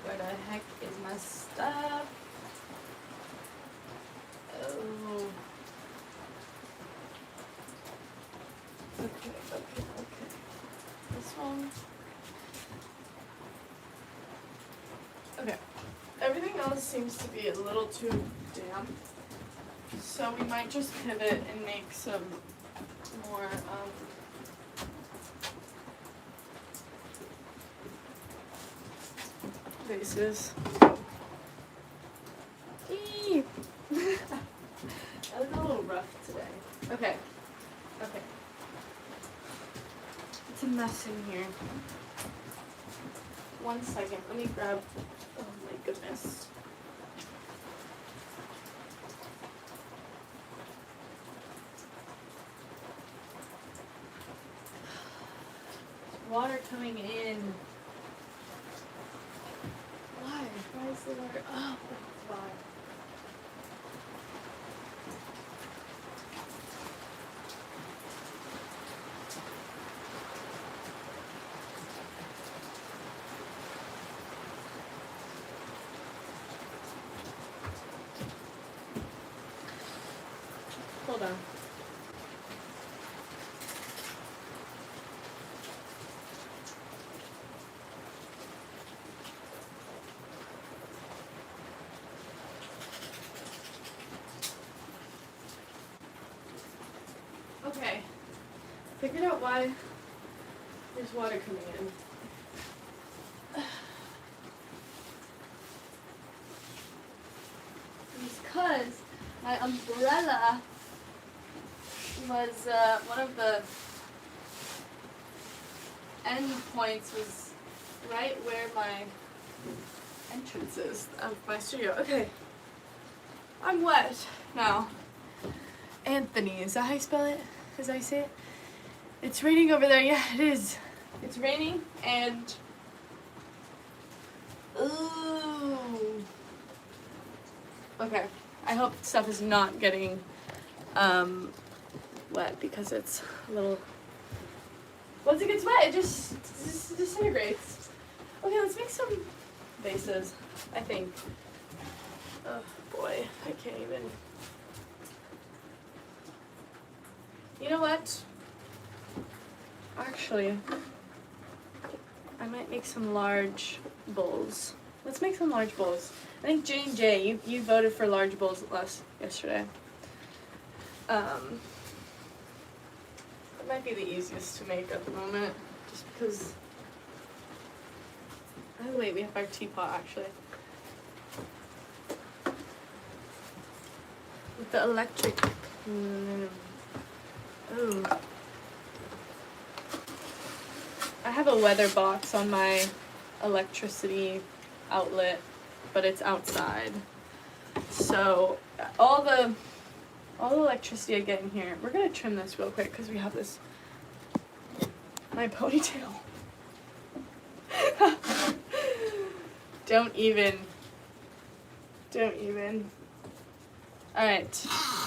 Where the heck is my stuff? Oh. Okay. This one. Okay. Everything else seems to be a little too damp. So we might just pivot and make some more vases. Eee! That was a little rough today. Okay. It's a mess in here. 1 second. Let me grab. Oh my goodness. Water coming in. Why? Why is the water? Oh, that's why. Hold on. Okay. Figured out why there's water coming in. It's because my umbrella was one of the end points was right where my entrance is of my studio. Okay. I'm wet now. Anthony, is that how you spell it? As I say it? It's raining over there. Yeah, it is. It's raining and ooh. Okay. I hope stuff is not getting wet because it's a little. Once it gets wet, it just disintegrates. Okay, let's make some vases. I think. Oh boy, I can't even. You know what? Actually, I might make some large bowls. Let's make some large bowls. I think J&J, you voted for large bowls yesterday. It might be the easiest to make at the moment, just because. Oh wait, we have our teapot actually. With the electric. Oh. I have a weather box on my electricity outlet, but it's outside. So all the electricity I get in here, we're gonna trim this real quick because we have this. My ponytail. Don't even. Alright,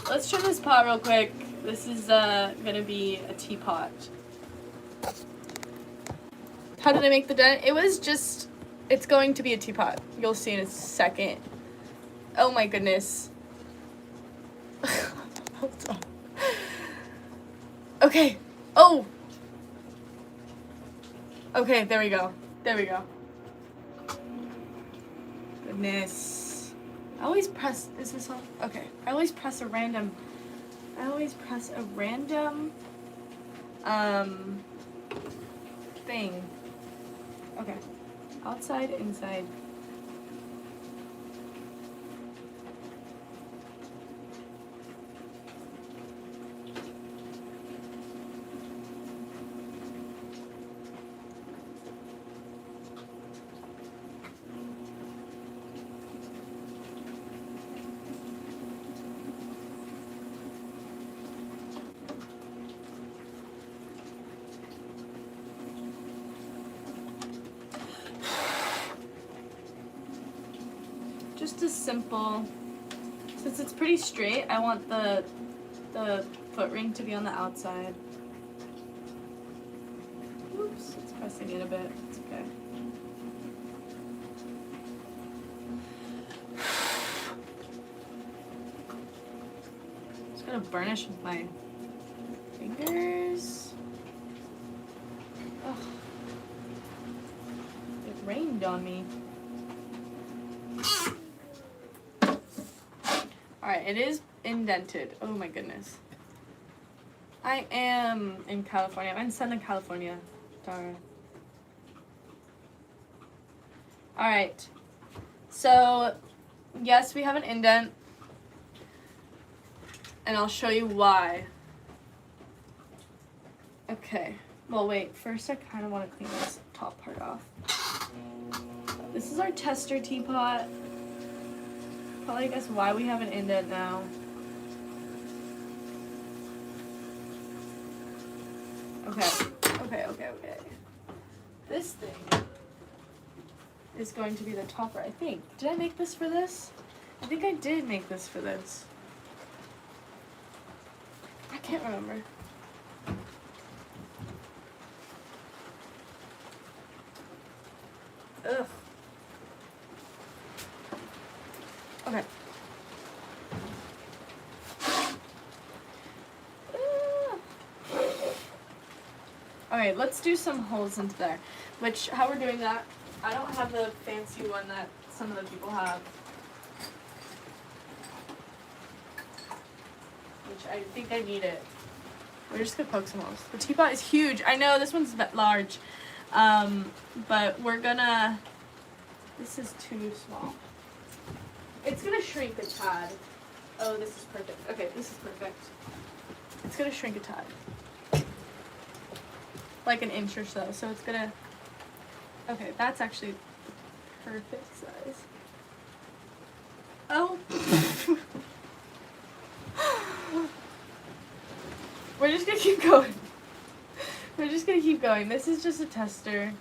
let's trim this pot real quick. This is gonna be a teapot. How did I make the dent? It was just, it's going to be a teapot. You'll see in a second. Oh my goodness. Hold on. Okay. Oh! Okay, there we go. Goodness. I always press, is this on? Okay. I always press a random thing. Okay. Outside, inside. Just a simple, since it's pretty straight, I want the foot ring to be on the outside. Oops, it's pressing it a bit. It's okay. Just gonna burnish with my fingers. Ugh. It rained on me. Alright, it is indented. Oh my goodness. I am in California. I'm in Southern California, Dara. Alright. So, yes, we have an indent. And I'll show you why. Okay. Well, wait. First, I kind of want to clean this top part off. This is our tester teapot. Probably guess why we have an indent now. Okay. This thing is going to be the topper, I think. Did I make this for this? I think I did make this for this. I can't remember. Ugh. Okay. Alright, let's do some holes into there. Which, how we're doing that, I don't have the fancy one that some of the people have. Which I think I need it. We're just gonna poke some holes. The teapot is huge. I know, this one's large. But we're gonna, this is too small. It's gonna shrink a tad. Oh, this is perfect. Okay, this is perfect. It's gonna shrink a tad. Like an inch or so. So it's gonna, okay, that's actually the perfect size. Oh. We're just gonna keep going. We're just gonna keep going. This is just a tester.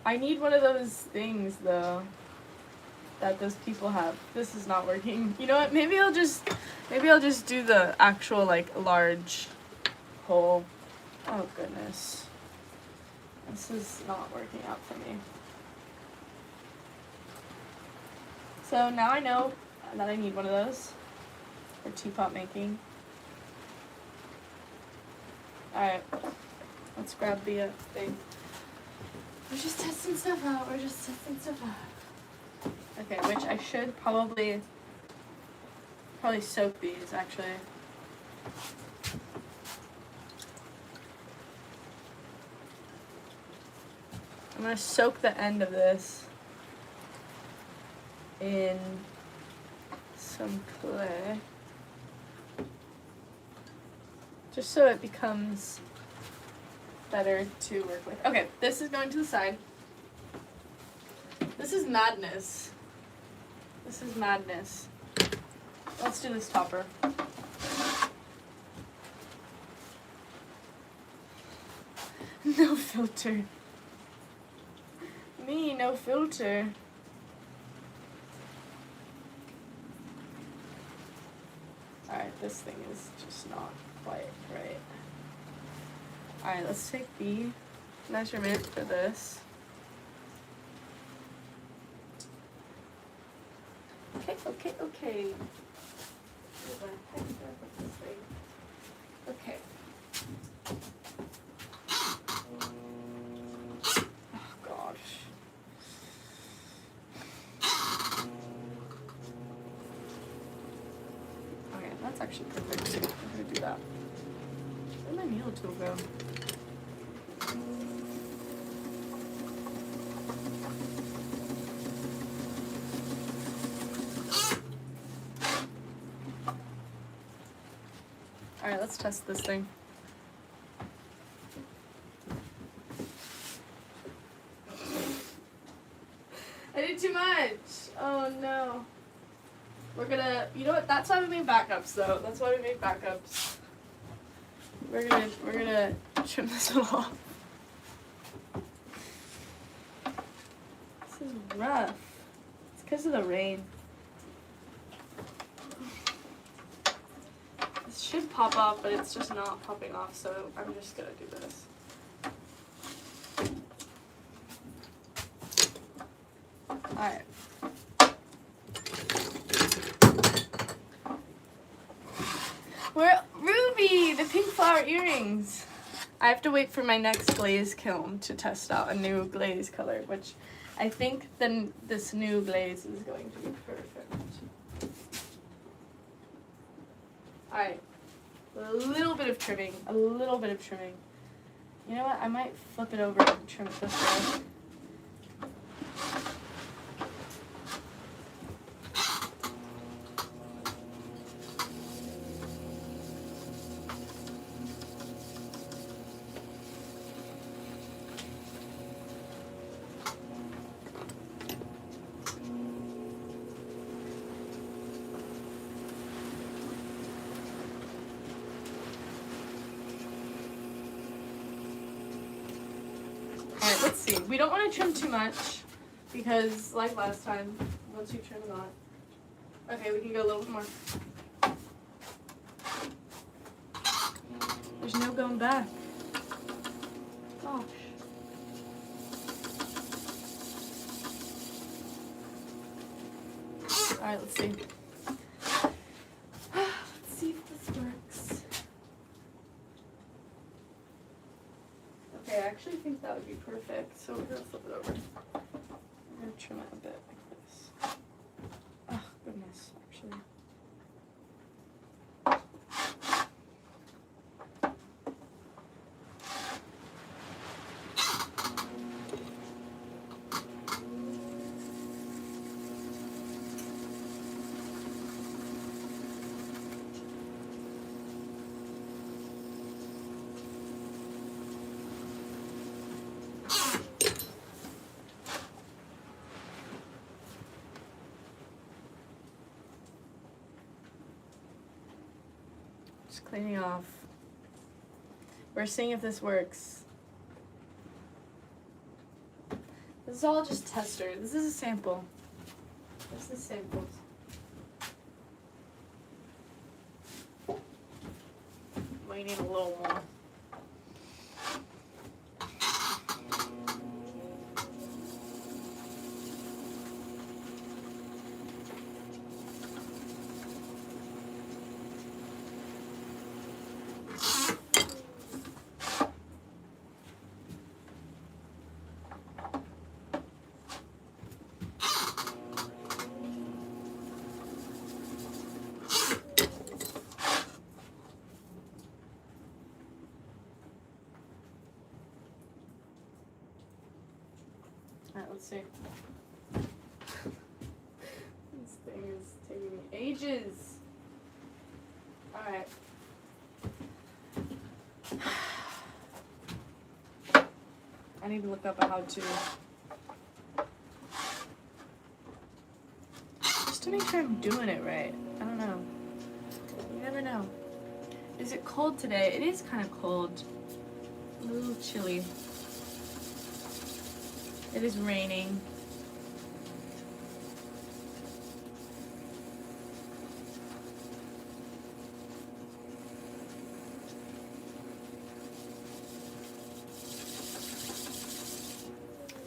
I need one of those things though that those people have. This is not working. You know what? Maybe I'll just do the actual like large hole. Oh goodness. This is not working out for me. So now I know that I need one of those for teapot making. Alright, let's grab the thing. We're just testing stuff out. Okay, which I should probably soak these actually. I'm gonna soak the end of this in some clay. Just so it becomes better to work with. Okay, this is going to the side. This is madness. This is madness. Let's do this topper. No filter. Me, no filter. Alright, this thing is just not quite right. Alright, let's take the measurement for this. Okay. Okay. Oh gosh. Okay, that's actually perfect. I'm gonna do that. Where'd my needle tool go? Alright, let's test this thing. I did too much! Oh no. We're gonna, you know what, that's why we made backups though. That's why we made backups. We're gonna trim this one off. This is rough. It's because of the rain. This should pop off, but it's just not popping off, so I'm just gonna do this. Alright. Ruby, the pink flower earrings. I have to wait for my next glaze kiln to test out a new glaze color, which I think then this new glaze is going to be perfect. Alright, a little bit of trimming, You know what, I might flip it over and trim it this way. Alright, let's see. We don't want to trim too much because, like last time, once you trim a lot. Okay, we can go a little bit more. There's no going back. Gosh. Alright, let's see. Let's see if this works. Okay, I actually think that would be perfect. So we're gonna flip it over. I'm gonna trim it a bit like this. Oh, goodness, actually. Just cleaning off. We're seeing if this works. This is all just tester. This is a sample. This is samples. We need a little more. Alright, let's see. This thing is taking me ages. Alright. I need to look up a how-to. Just to make sure I'm doing it right. I don't know. You never know. Is it cold today? It is kind of cold. A little chilly. It is raining.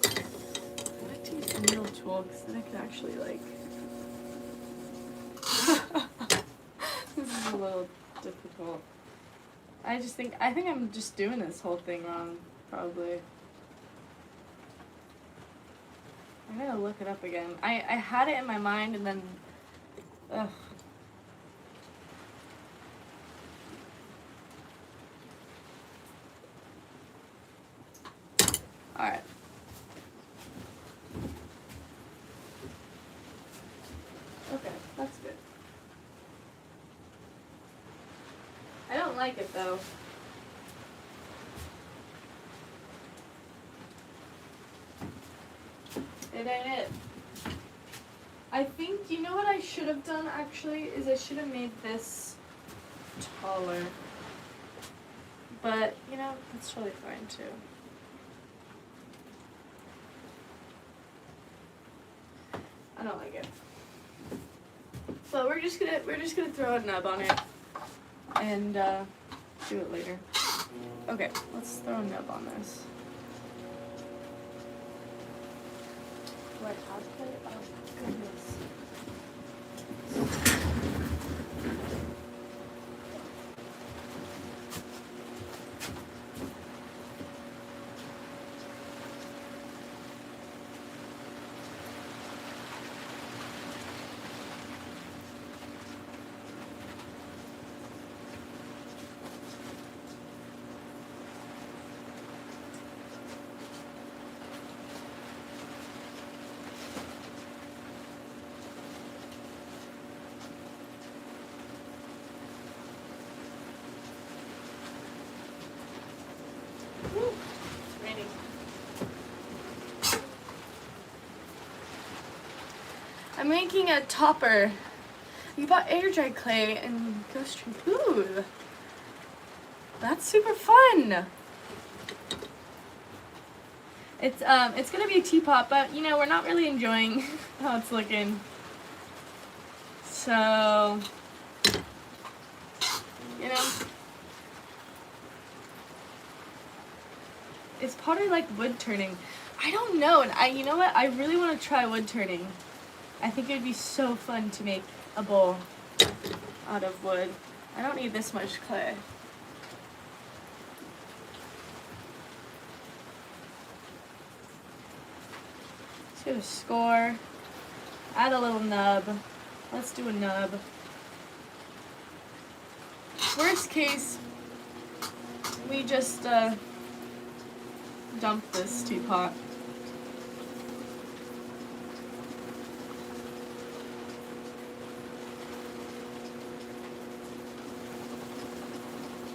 I like to use a little tool because then I can actually like... This is a little difficult. I think I'm just doing this whole thing wrong, probably. I'm gonna look it up again. I had it in my mind and then, ugh. Alright. Okay, that's good. I don't like it though. It ain't it. I think, you know what I should have done actually, is I should have made this taller. But, you know, that's totally fine too. I don't like it. So we're just gonna throw a nub on it and do it later. Okay, let's throw a nub on this. Do I have to? Oh, goodness. It's raining. I'm making a topper. You bought air dry clay and ghost tree. Ooh, that's super fun. It's gonna be a teapot, but you know, we're not really enjoying how it's looking. So, you know, it's probably like wood turning. I don't know, and you know what? I really want to try wood turning. I think it would be so fun to make a bowl out of wood. I don't need this much clay. Let's get a score. Add a little nub. Let's do a nub. Worst case, we just dump this teapot.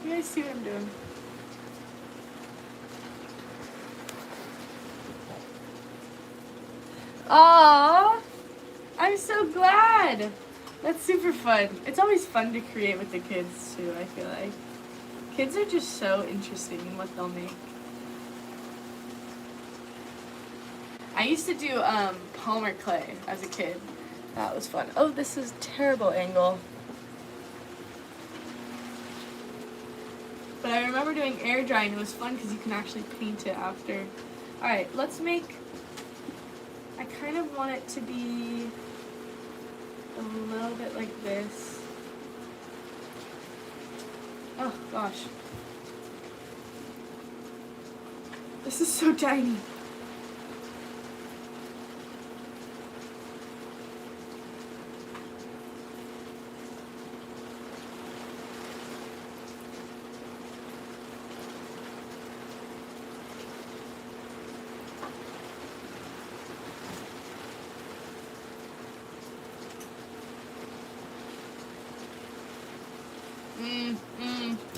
You guys see what I'm doing? Aww! I'm so glad! That's super fun. It's always fun to create with the kids too, I feel like. Kids are just so interesting in what they'll make. I used to do polymer clay as a kid. That was fun. Oh, this is a terrible angle. But I remember doing air drying. It was fun because you can actually paint it after. Alright, let's make... I kind of want it to be a little bit like this. Oh, gosh. This is so tiny.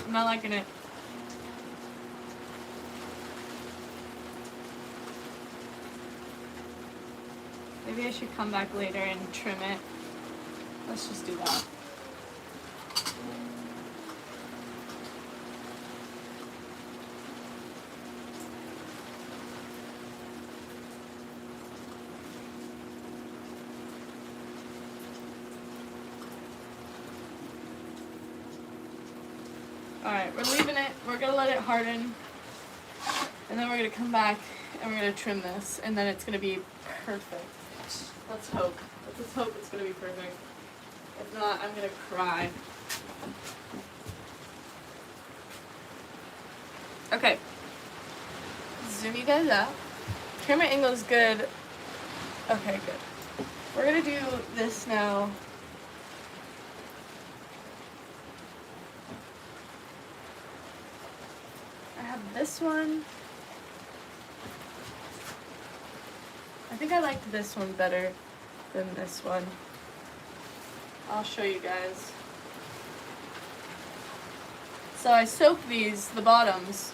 I'm not liking it. Maybe I should come back later and trim it. Let's just do that. Alright, we're leaving it. We're going to let it harden. And then we're going to come back and we're going to trim this. And then it's going to be perfect. Let's hope. Let's hope it's going to be perfect. If not, I'm going to cry. Okay. Zoom you guys out. Camera angle is good. Okay, good. We're going to do this now. I have this one. I think I liked this one better than this one. I'll show you guys. So I soak these, the bottoms,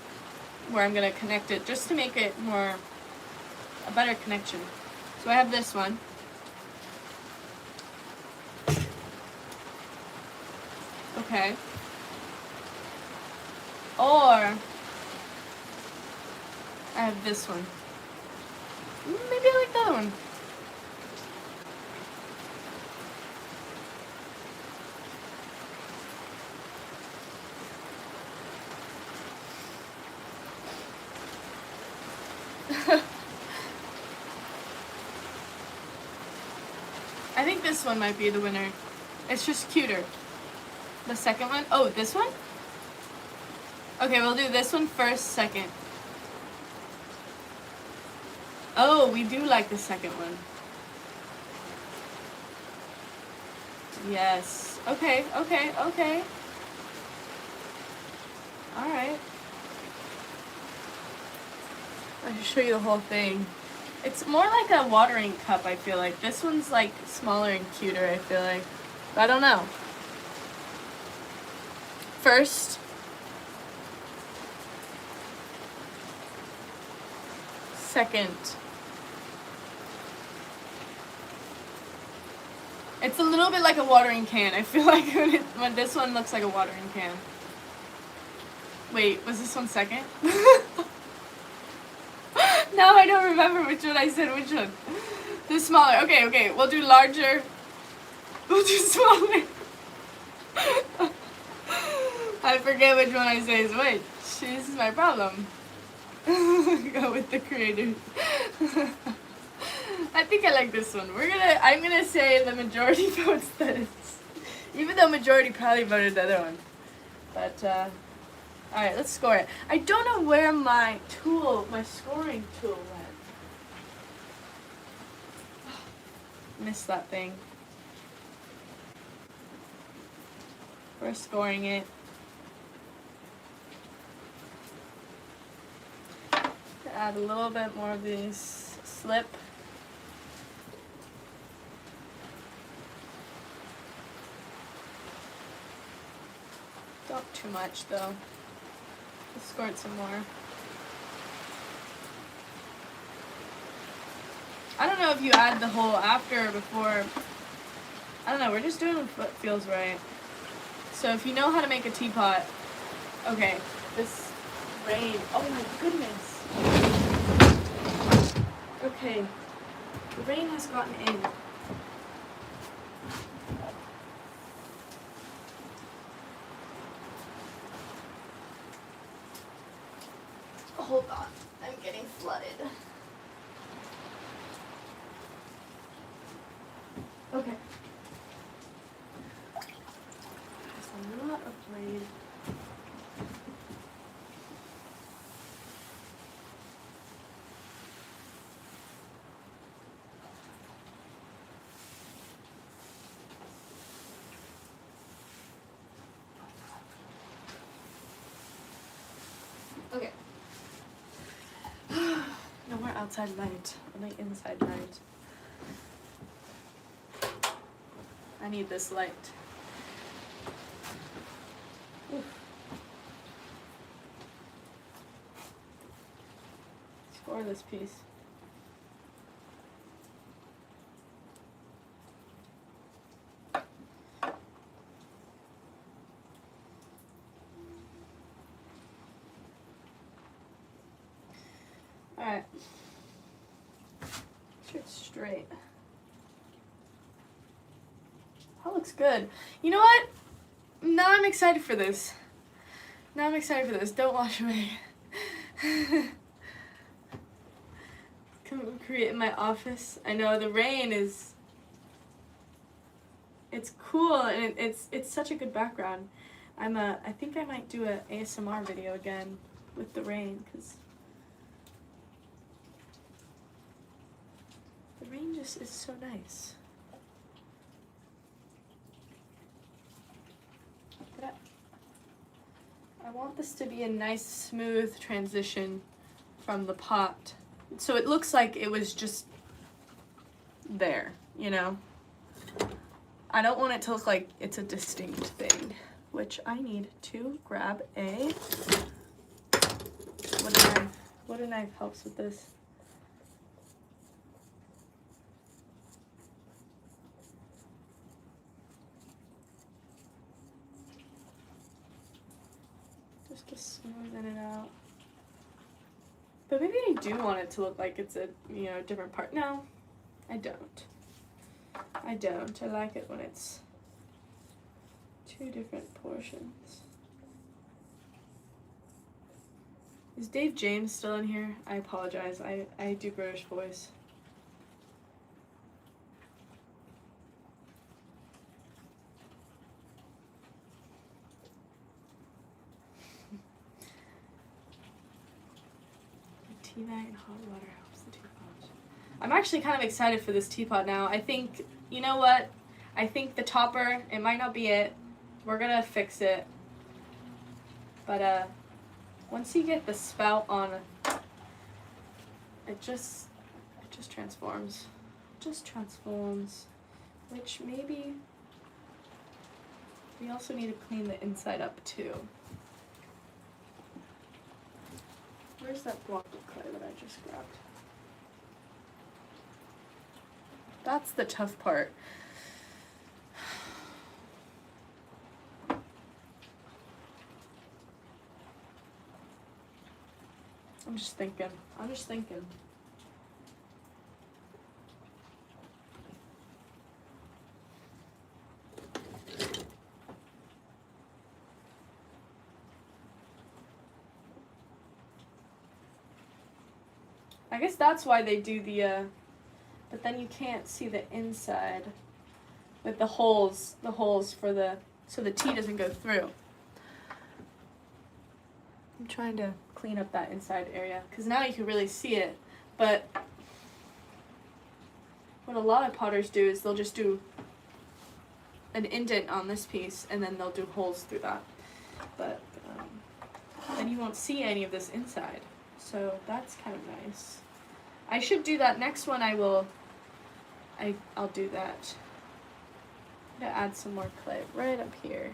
where I'm going to connect it, just to make it a better connection. So I have this one. Okay. Or I have this one. Maybe I like that one. I think this one might be the winner. It's just cuter. The second one? Oh, this one? Okay, we'll do this one first, second. Oh, we do like the second one. Yes. Okay, okay, okay. Alright. I should show you the whole thing. It's more like a watering cup, I feel like. This one's like smaller and cuter, I feel like. But I don't know. First, second. It's a little bit like a watering can. I feel like when this one looks like a watering can. Wait, was this one second? Now I don't remember which one I said which one. The smaller. Okay, we'll do larger. We'll do smaller. I forget which one I say is which. This is my problem. Go with the creator. I think I like this one. I'm gonna say the majority votes this. Even though majority probably voted the other one. But alright, let's score it. I don't know where my scoring tool went. Missed that thing. We're scoring it. Add a little bit more of this slip. Don't too much though. Let's squirt some more. I don't know if you add the whole after or before. I don't know, we're just doing what feels right. So if you know how to make a teapot, okay, this rain, oh my goodness. Okay, the rain has gotten in. Hold on, I'm getting flooded. Okay. There's a lot of rain. Okay. No more outside light, only inside light. I need this light. Oof. Score this piece. Alright. Sure it's straight. That looks good. You know what? Now I'm excited for this. Don't wash away. Come create in my office. I know the rain is... It's cool and it's such a good background. I think I might do an ASMR video again with the rain because the rain just is so nice. I want this to be a nice smooth transition from the pot. So it looks like it was just there, you know? I don't want it to look like it's a distinct thing, which I need to grab a wooden knife. Wooden knife helps with this. Just to smoothen it out. But maybe I do want it to look like it's a, you know, different part. No, I don't. I like it when it's two different portions. Is Dave James still in here? I apologize. I do British voice. Tea bag and hot water helps the teapot. I'm actually kind of excited for this teapot now. I think, you know what? I think the topper, it might not be it. We're gonna fix it. But once you get the spout on, it just transforms. Which maybe we also need to clean the inside up too. Where's that block of clay that I just grabbed? That's the tough part. I'm just thinking. I guess that's why they do the, but then you can't see the inside with the holes for the, so the tea doesn't go through. I'm trying to clean up that inside area because now you can really see it, but what a lot of potters do is they'll just do an indent on this piece and then they'll do holes through that. But then you won't see any of this inside. So that's kind of nice. I should do that next one. I'll do that. I'm gonna add some more clay right up here.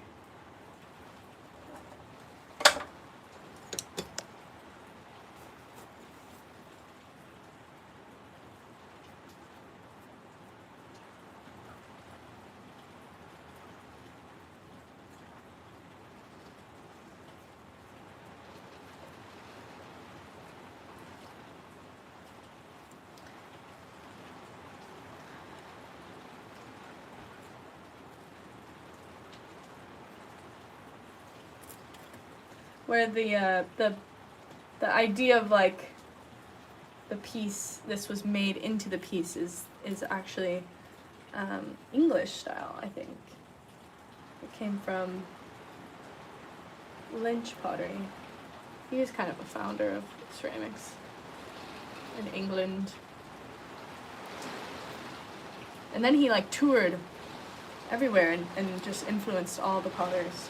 Where the idea of like the piece, this was made into the piece is actually English style, I think. It came from Lynch pottery. He is kind of a founder of ceramics in England. And then he like toured everywhere and just influenced all the potters.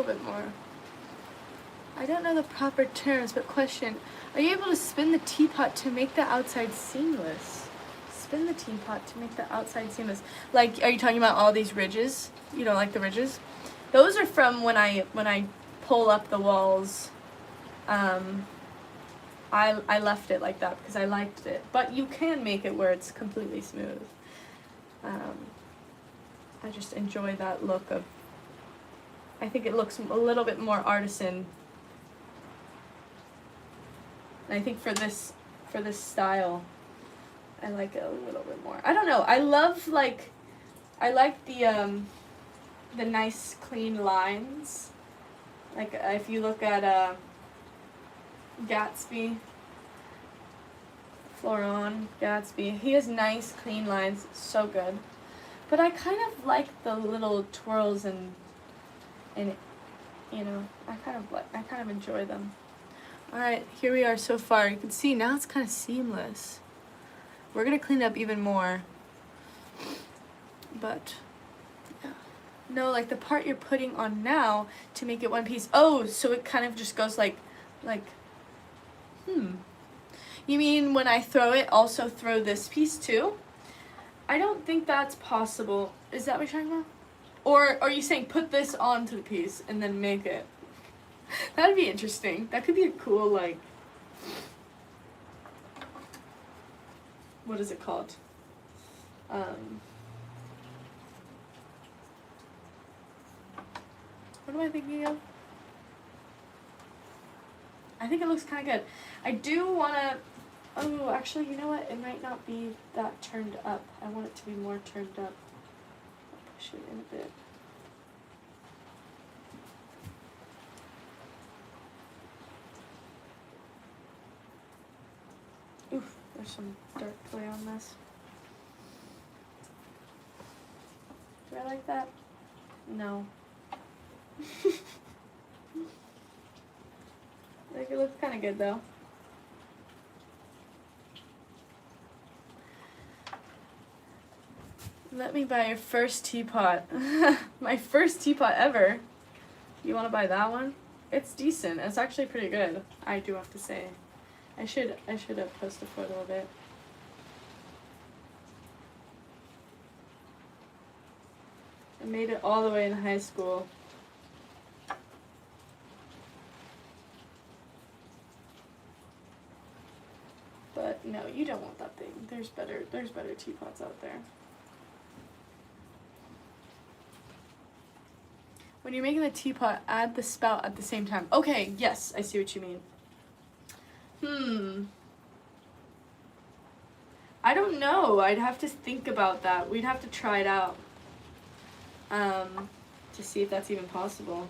Bit more. I don't know the proper terms, but question, are you able to spin the teapot to make the outside seamless? Spin the teapot to make the outside seamless. Like, are you talking about all these ridges? You don't like the ridges? Those are from when I pull up the walls. I left it like that because I liked it. But you can make it where it's completely smooth. I just enjoy that look of, I think it looks a little bit more artisan. And I think for this style, I like it a little bit more. I don't know. I like the nice clean lines. Like if you look at Gatsby, Florent Gatsby, he has nice clean lines. It's so good. But I kind of like the little twirls and you know, I kind of enjoy them. All right, here we are so far. You can see now it's kind of seamless. We're gonna clean it up even more, but yeah. No, like the part you're putting on now to make it one piece. Oh, so it kind of just goes like. You mean when I throw it, also throw this piece too? I don't think that's possible. Is that what you're talking about? Or are you saying put this onto the piece and then make it? That'd be interesting. That could be a cool, like, what is it called? What am I thinking of? I think it looks kind of good. I do want to, oh, actually, you know what? It might not be that turned up. I want it to be more turned up. Push it in a bit. Oof, there's some dark clay on this. Do I like that? No. I think it looks kind of good though. Let me buy your first teapot. My first teapot ever. You want to buy that one? It's decent. It's actually pretty good. I do have to say. I should have posted a photo of it. I made it all the way in high school. But no, you don't want that thing. There's better teapots out there. When you're making the teapot, add the spout at the same time. Okay, yes, I see what you mean. I don't know. I'd have to think about that. We'd have to try it out. to see if that's even possible.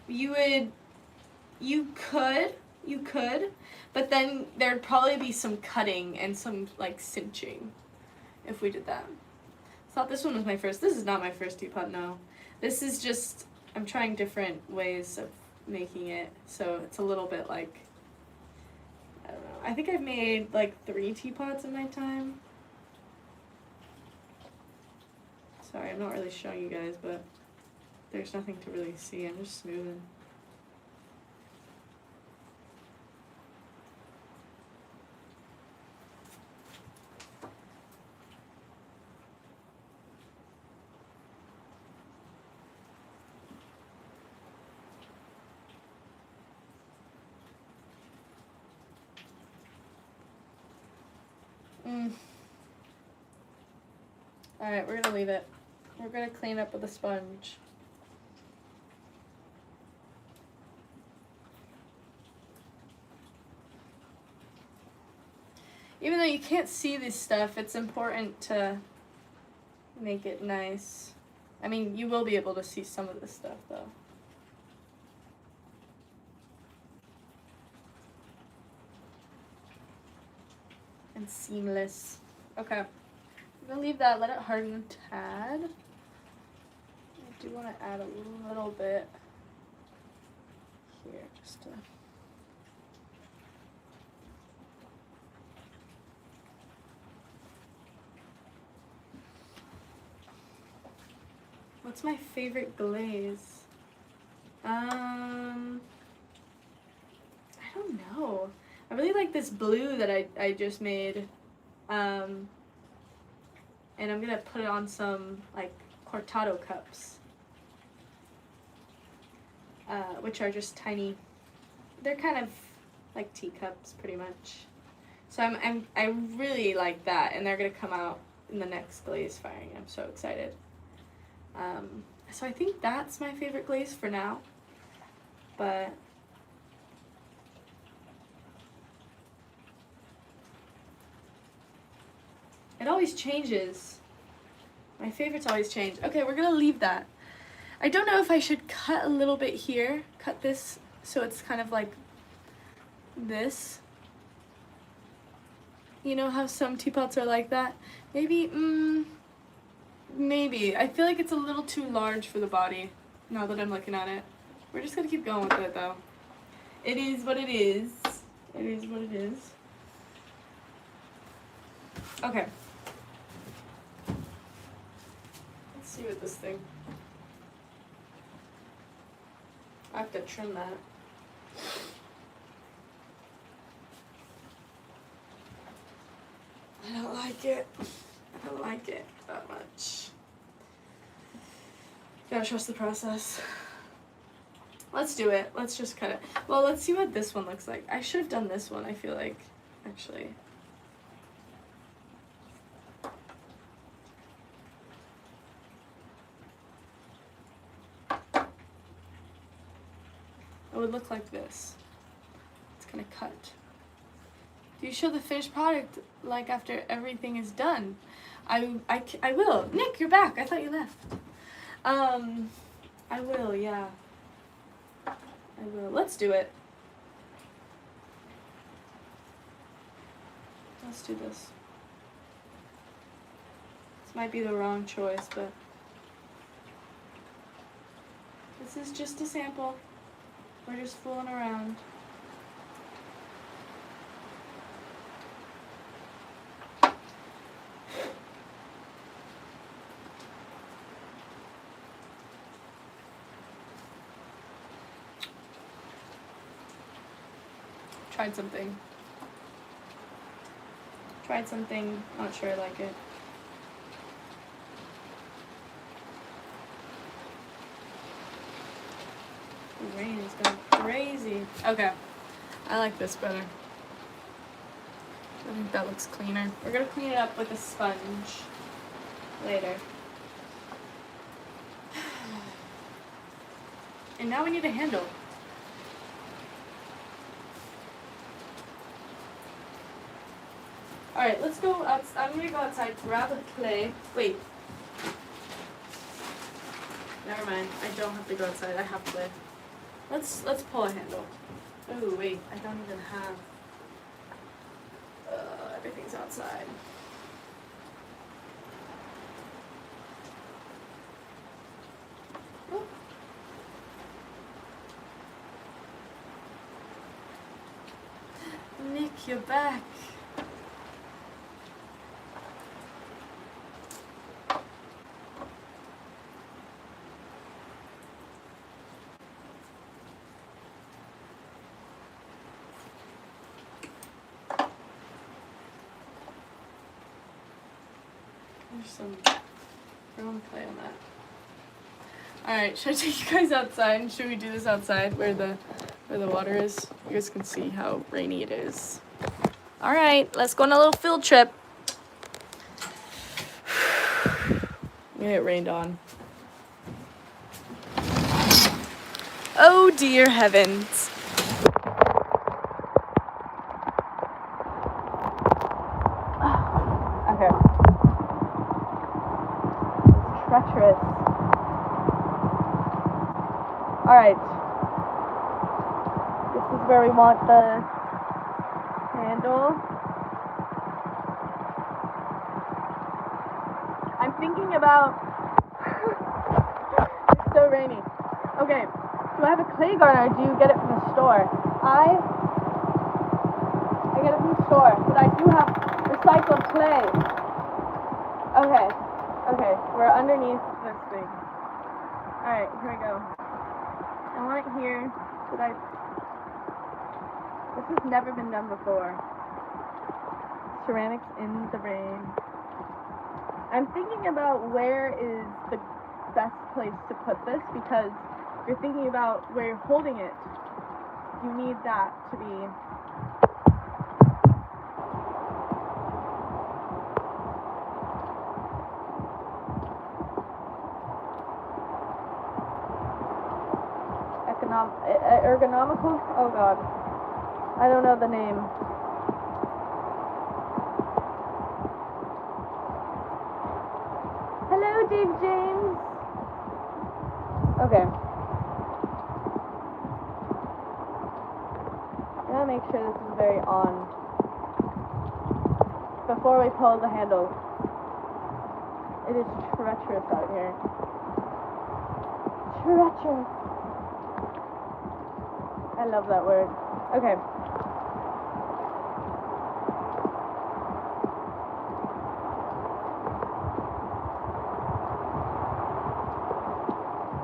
You could, but then there'd probably be some cutting and some like cinching if we did that. I thought this one was my first. This is not my first teapot, no. This is just, I'm trying different ways of making it, so it's a little bit like, I don't know. I think I've made like 3 teapots in my time. Sorry, I'm not really showing you guys, but there's nothing to really see. I'm just smoothing. Alright, we're gonna leave it. We're gonna clean up with a sponge. Even though you can't see this stuff, it's important to make it nice. I mean, you will be able to see some of this stuff though. And seamless. Okay. I'm gonna leave that, let it harden a tad. I do want to add a little bit here, just to. What's my favorite glaze? I don't know. I really like this blue that I just made. And I'm gonna put it on some like cortado cups, which are just tiny. They're kind of like teacups, pretty much. So I really like that, and they're gonna come out in the next glaze firing. I'm so excited. So I think that's my favorite glaze for now, but it always changes. My favorites always change. Okay, we're gonna leave that. I don't know if I should cut a little bit here, cut this so it's kind of like this. You know how some teapots are like that? Maybe, maybe. I feel like it's a little too large for the body now that I'm looking at it. We're just gonna keep going with it though. It is what it is. It is what it is. Okay. Let's see what this thing. I have to trim that. I don't like it. I don't like it that much. Gotta trust the process. Let's do it. Let's just cut it. Well, let's see what this one looks like. I should have done this one, I feel like, actually. It would look like this. It's gonna cut. Do you show the finished product like after everything is done? I will. Nick, you're back. I thought you left. I will, yeah. I will. Let's do it. Let's do this. This might be the wrong choice, but this is just a sample. We're just fooling around. Tried something, not sure I like it. The rain is going crazy. Okay, I like this better. I think that looks cleaner. We're gonna clean it up with a sponge later. And now we need a handle. Alright, let's go outside. I'm gonna go outside, grab a clay. Wait. mind. I don't have to go outside. I have to. Let's pull a handle. Oh wait, I don't even have. Everything's outside. Oh. Nick, you're back. There's some brown clay on that. Alright, should I take you guys outside? Should we do this outside where the water is? You guys can see how rainy it is. Alright, let's go on a little field trip. It rained on. Oh dear heavens. Okay. Treacherous. Alright. This is where we want the handle. I'm thinking about... It's so rainy. Okay, do I have a clay garden or do you get it from the store? I get it from the store, but I do have recycled clay. Okay, we're underneath this thing. Alright, here we go. I want it here. This has never been done before. Ceramics in the rain. I'm thinking about where is the best place to put this, because you're thinking about where you're holding it. You need that to be ergonomical? Oh god. I don't know the name. Hello, Dave James. Okay. I'm gonna make sure this is very on before we pull the handle. It is treacherous out here. Treacherous. I love that word. Okay.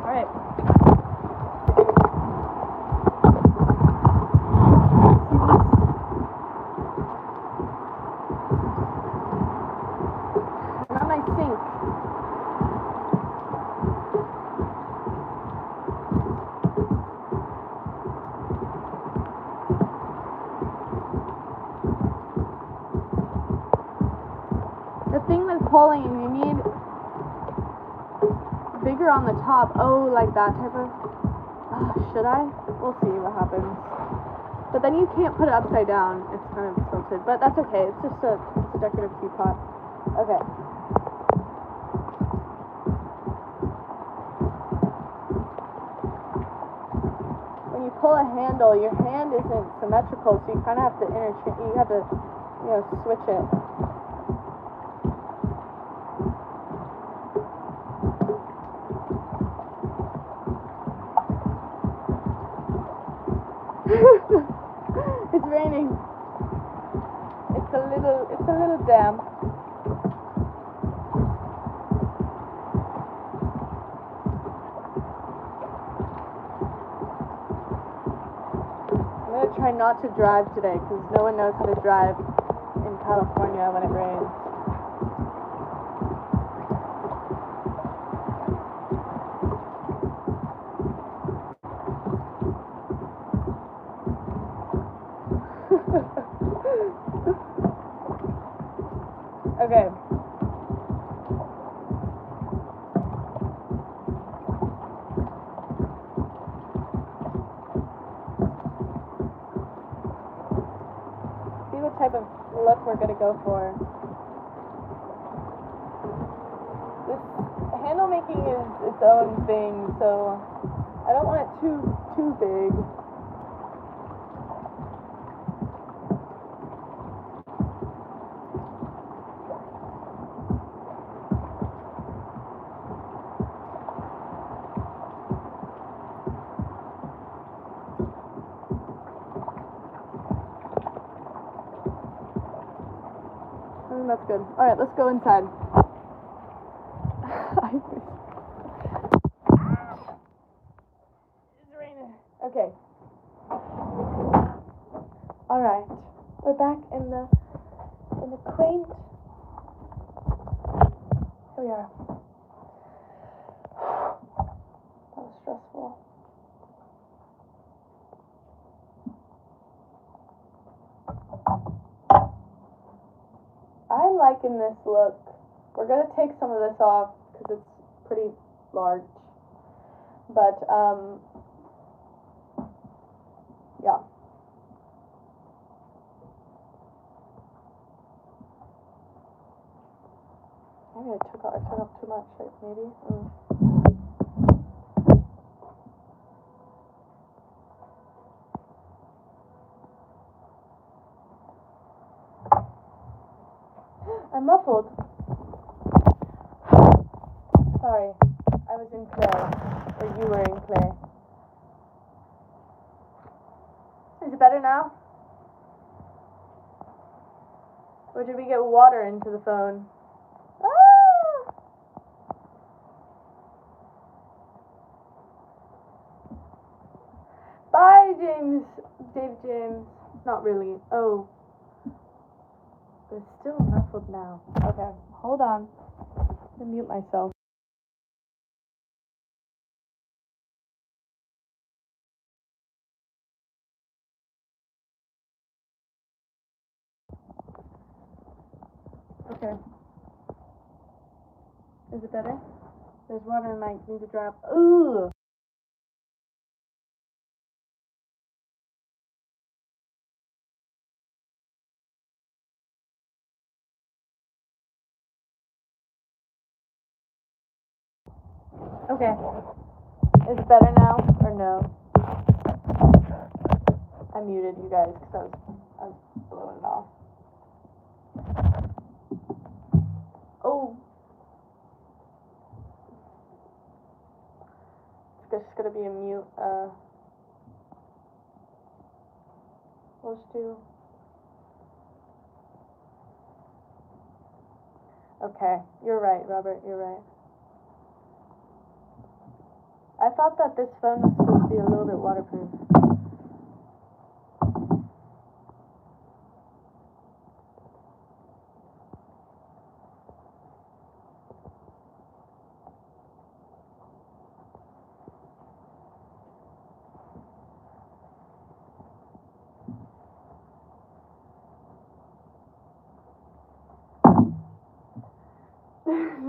Alright. I'm on my sink. The thing with pulling, you need bigger on the top. Oh, like that type of... should I? We'll see what happens. But then you can't put it upside down. It's kind of tilted. But that's okay. It's just a decorative teapot. Okay. When you pull a handle, your hand isn't symmetrical, so you kind of have to you have to, switch it. It's raining. It's a little damp. I'm gonna try not to drive today because no one knows how to drive in California when it rains. Okay. See what type of look we're gonna go for. This handle making is its own thing, so I don't want it too big. I think that's good. All right, let's go inside. It's raining. Okay. All right, we're back in the quaint. Here we are. That was stressful. I'm liking this look. We're gonna take some of this off because it's pretty large. But yeah. Maybe I took off too much, right? Maybe. I'm muffled. Sorry, I was in clay, or you were in clay. Is it better now? Or did we get water into the phone? Ah! Bye, David James. Not really. Oh. But it's still muffled now. Okay, hold on. I'm gonna mute myself. Okay. Is it better? There's water in my need to drop. Ooh. Okay. Is it better now or no? I muted you guys because I was blowing it off. Oh. It's just gonna be a mute. Those two. Okay, you're right, Robert. You're right. I thought that this phone was supposed to be a little bit waterproof.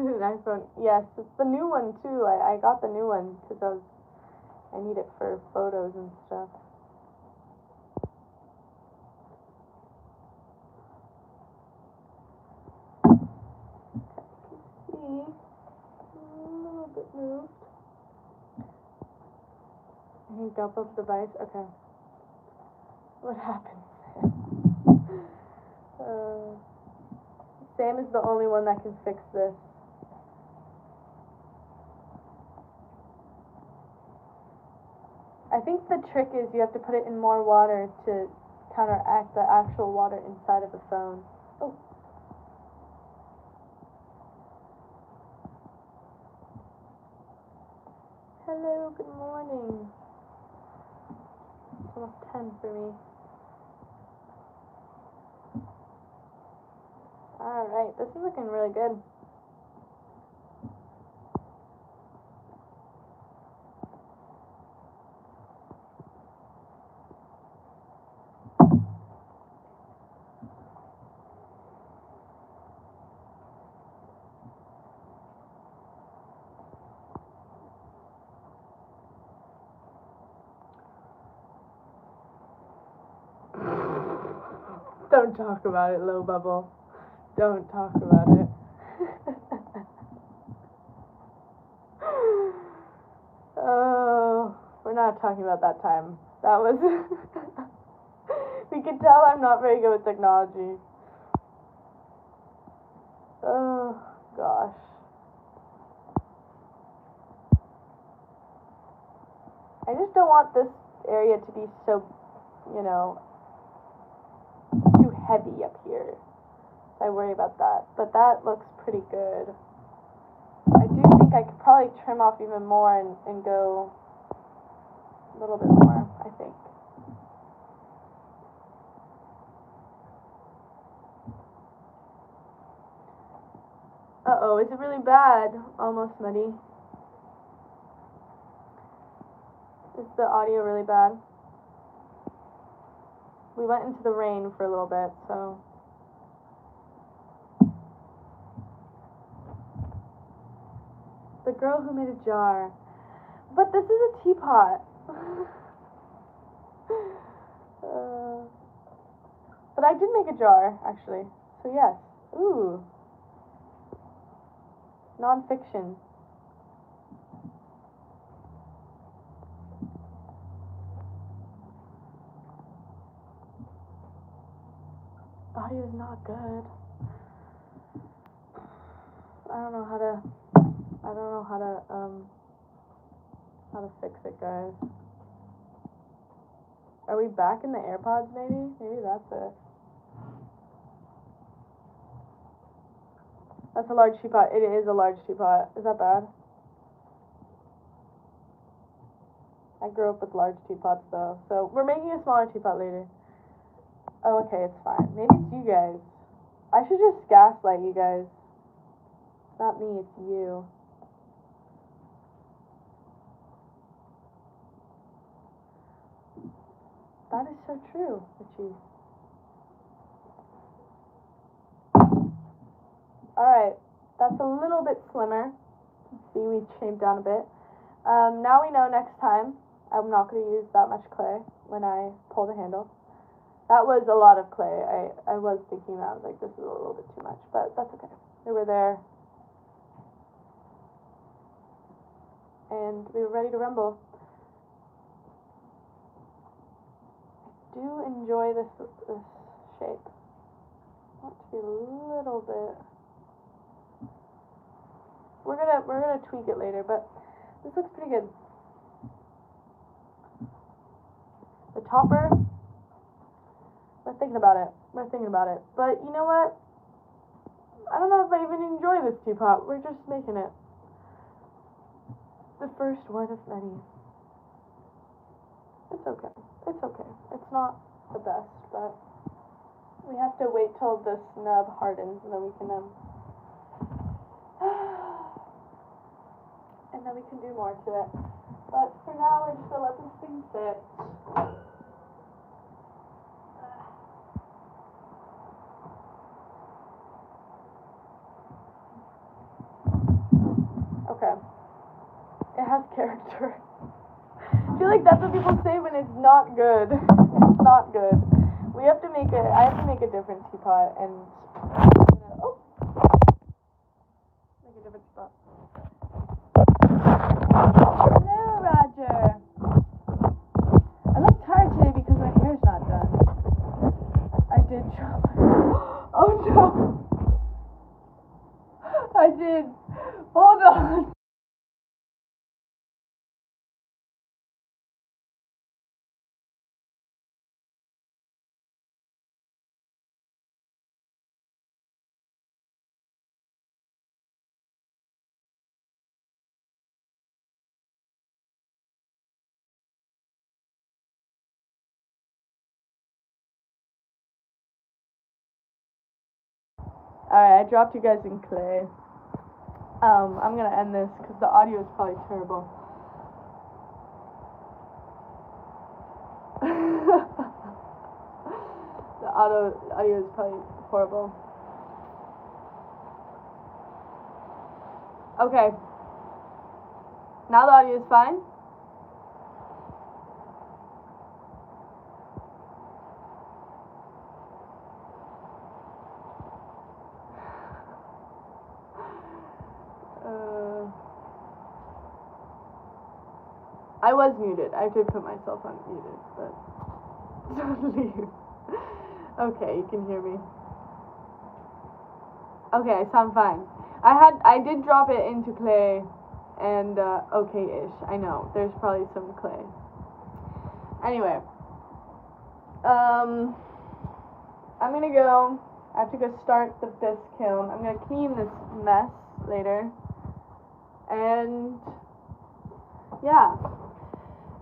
An iPhone. Yes, it's the new one too. I got the new one because I need it for photos and stuff. See, a little bit moved. Hang up of device. Okay. What happened? Sam is the only one that can fix this. I think the trick is you have to put it in more water to counteract the actual water inside of the phone. Oh. Hello, good morning. It's almost 10 for me. Alright, this is looking really good. Don't talk about it, Low Bubble. Don't talk about it. not talking about that time. That was... We can tell I'm not very good with technology. Oh, gosh. I just don't want this area to be so, you know, too heavy up here. I worry about that. But that looks pretty good. I do think I could probably trim off even more and go a little bit more, I think. Uh-oh, is it really bad? Almost muddy. Is the audio really bad? We went into the rain for a little bit, so... The girl who made a jar. But this is a teapot. But I did make a jar, actually. So yes. Ooh. Non-fiction. Audio is not good. I don't know how to fix it, guys. Are we back in the AirPods, maybe? Maybe that's it. That's a large teapot. It is a large teapot. Is that bad? I grew up with large teapots, though. So we're making a smaller teapot later. Oh, okay, it's fine. Maybe it's you guys. I should just gaslight you guys. It's not me, it's you. That is so true, Richie. Alright, that's a little bit slimmer. See, we shaved down a bit. Now we know next time I'm not going to use that much clay when I pull the handle. That was a lot of clay. I was thinking that. I was like, this is a little bit too much, but that's okay. We were there. And we were ready to rumble. I do enjoy this shape. I want to be a little bit... We're gonna tweak it later, but this looks pretty good. The topper, we're thinking about it. But you know what? I don't know if I even enjoy this teapot. We're just making it. The first one of many. It's okay. It's not the best, but we have to wait till the snub hardens and then we can do more to it. But for now, we're just gonna let this thing sit. Okay. It has character. I feel like that's what people say when it's not good. It's not good. I have to make a different teapot and make a different teapot. Hello, Roger. I look tired today because my hair's not done. I did drop my... Oh no! I did. Hold on. Alright, I dropped you guys in clay. I'm gonna end this because the audio is probably terrible. The audio is probably horrible. Okay. Now the audio is fine. I was muted. I did put myself on muted, but don't leave. Okay, you can hear me. Okay, I sound fine. I did drop it into clay, and okay-ish. I know there's probably some clay. Anyway, I'm gonna go. I have to go start the bisque kiln. I'm gonna clean this mess later, and yeah.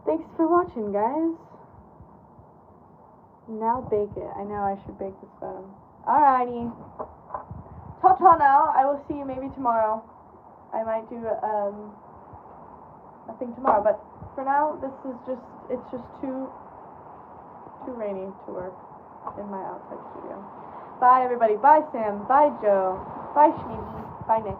Thanks for watching, guys. Now bake it. I know I should bake this bottom. Alrighty. Ta-ta now. I will see you maybe tomorrow. I might do a thing tomorrow, but for now, it's just too rainy to work in my outside studio. Bye, everybody. Bye, Sam. Bye, Joe. Bye, Schneezy. Bye, Nick.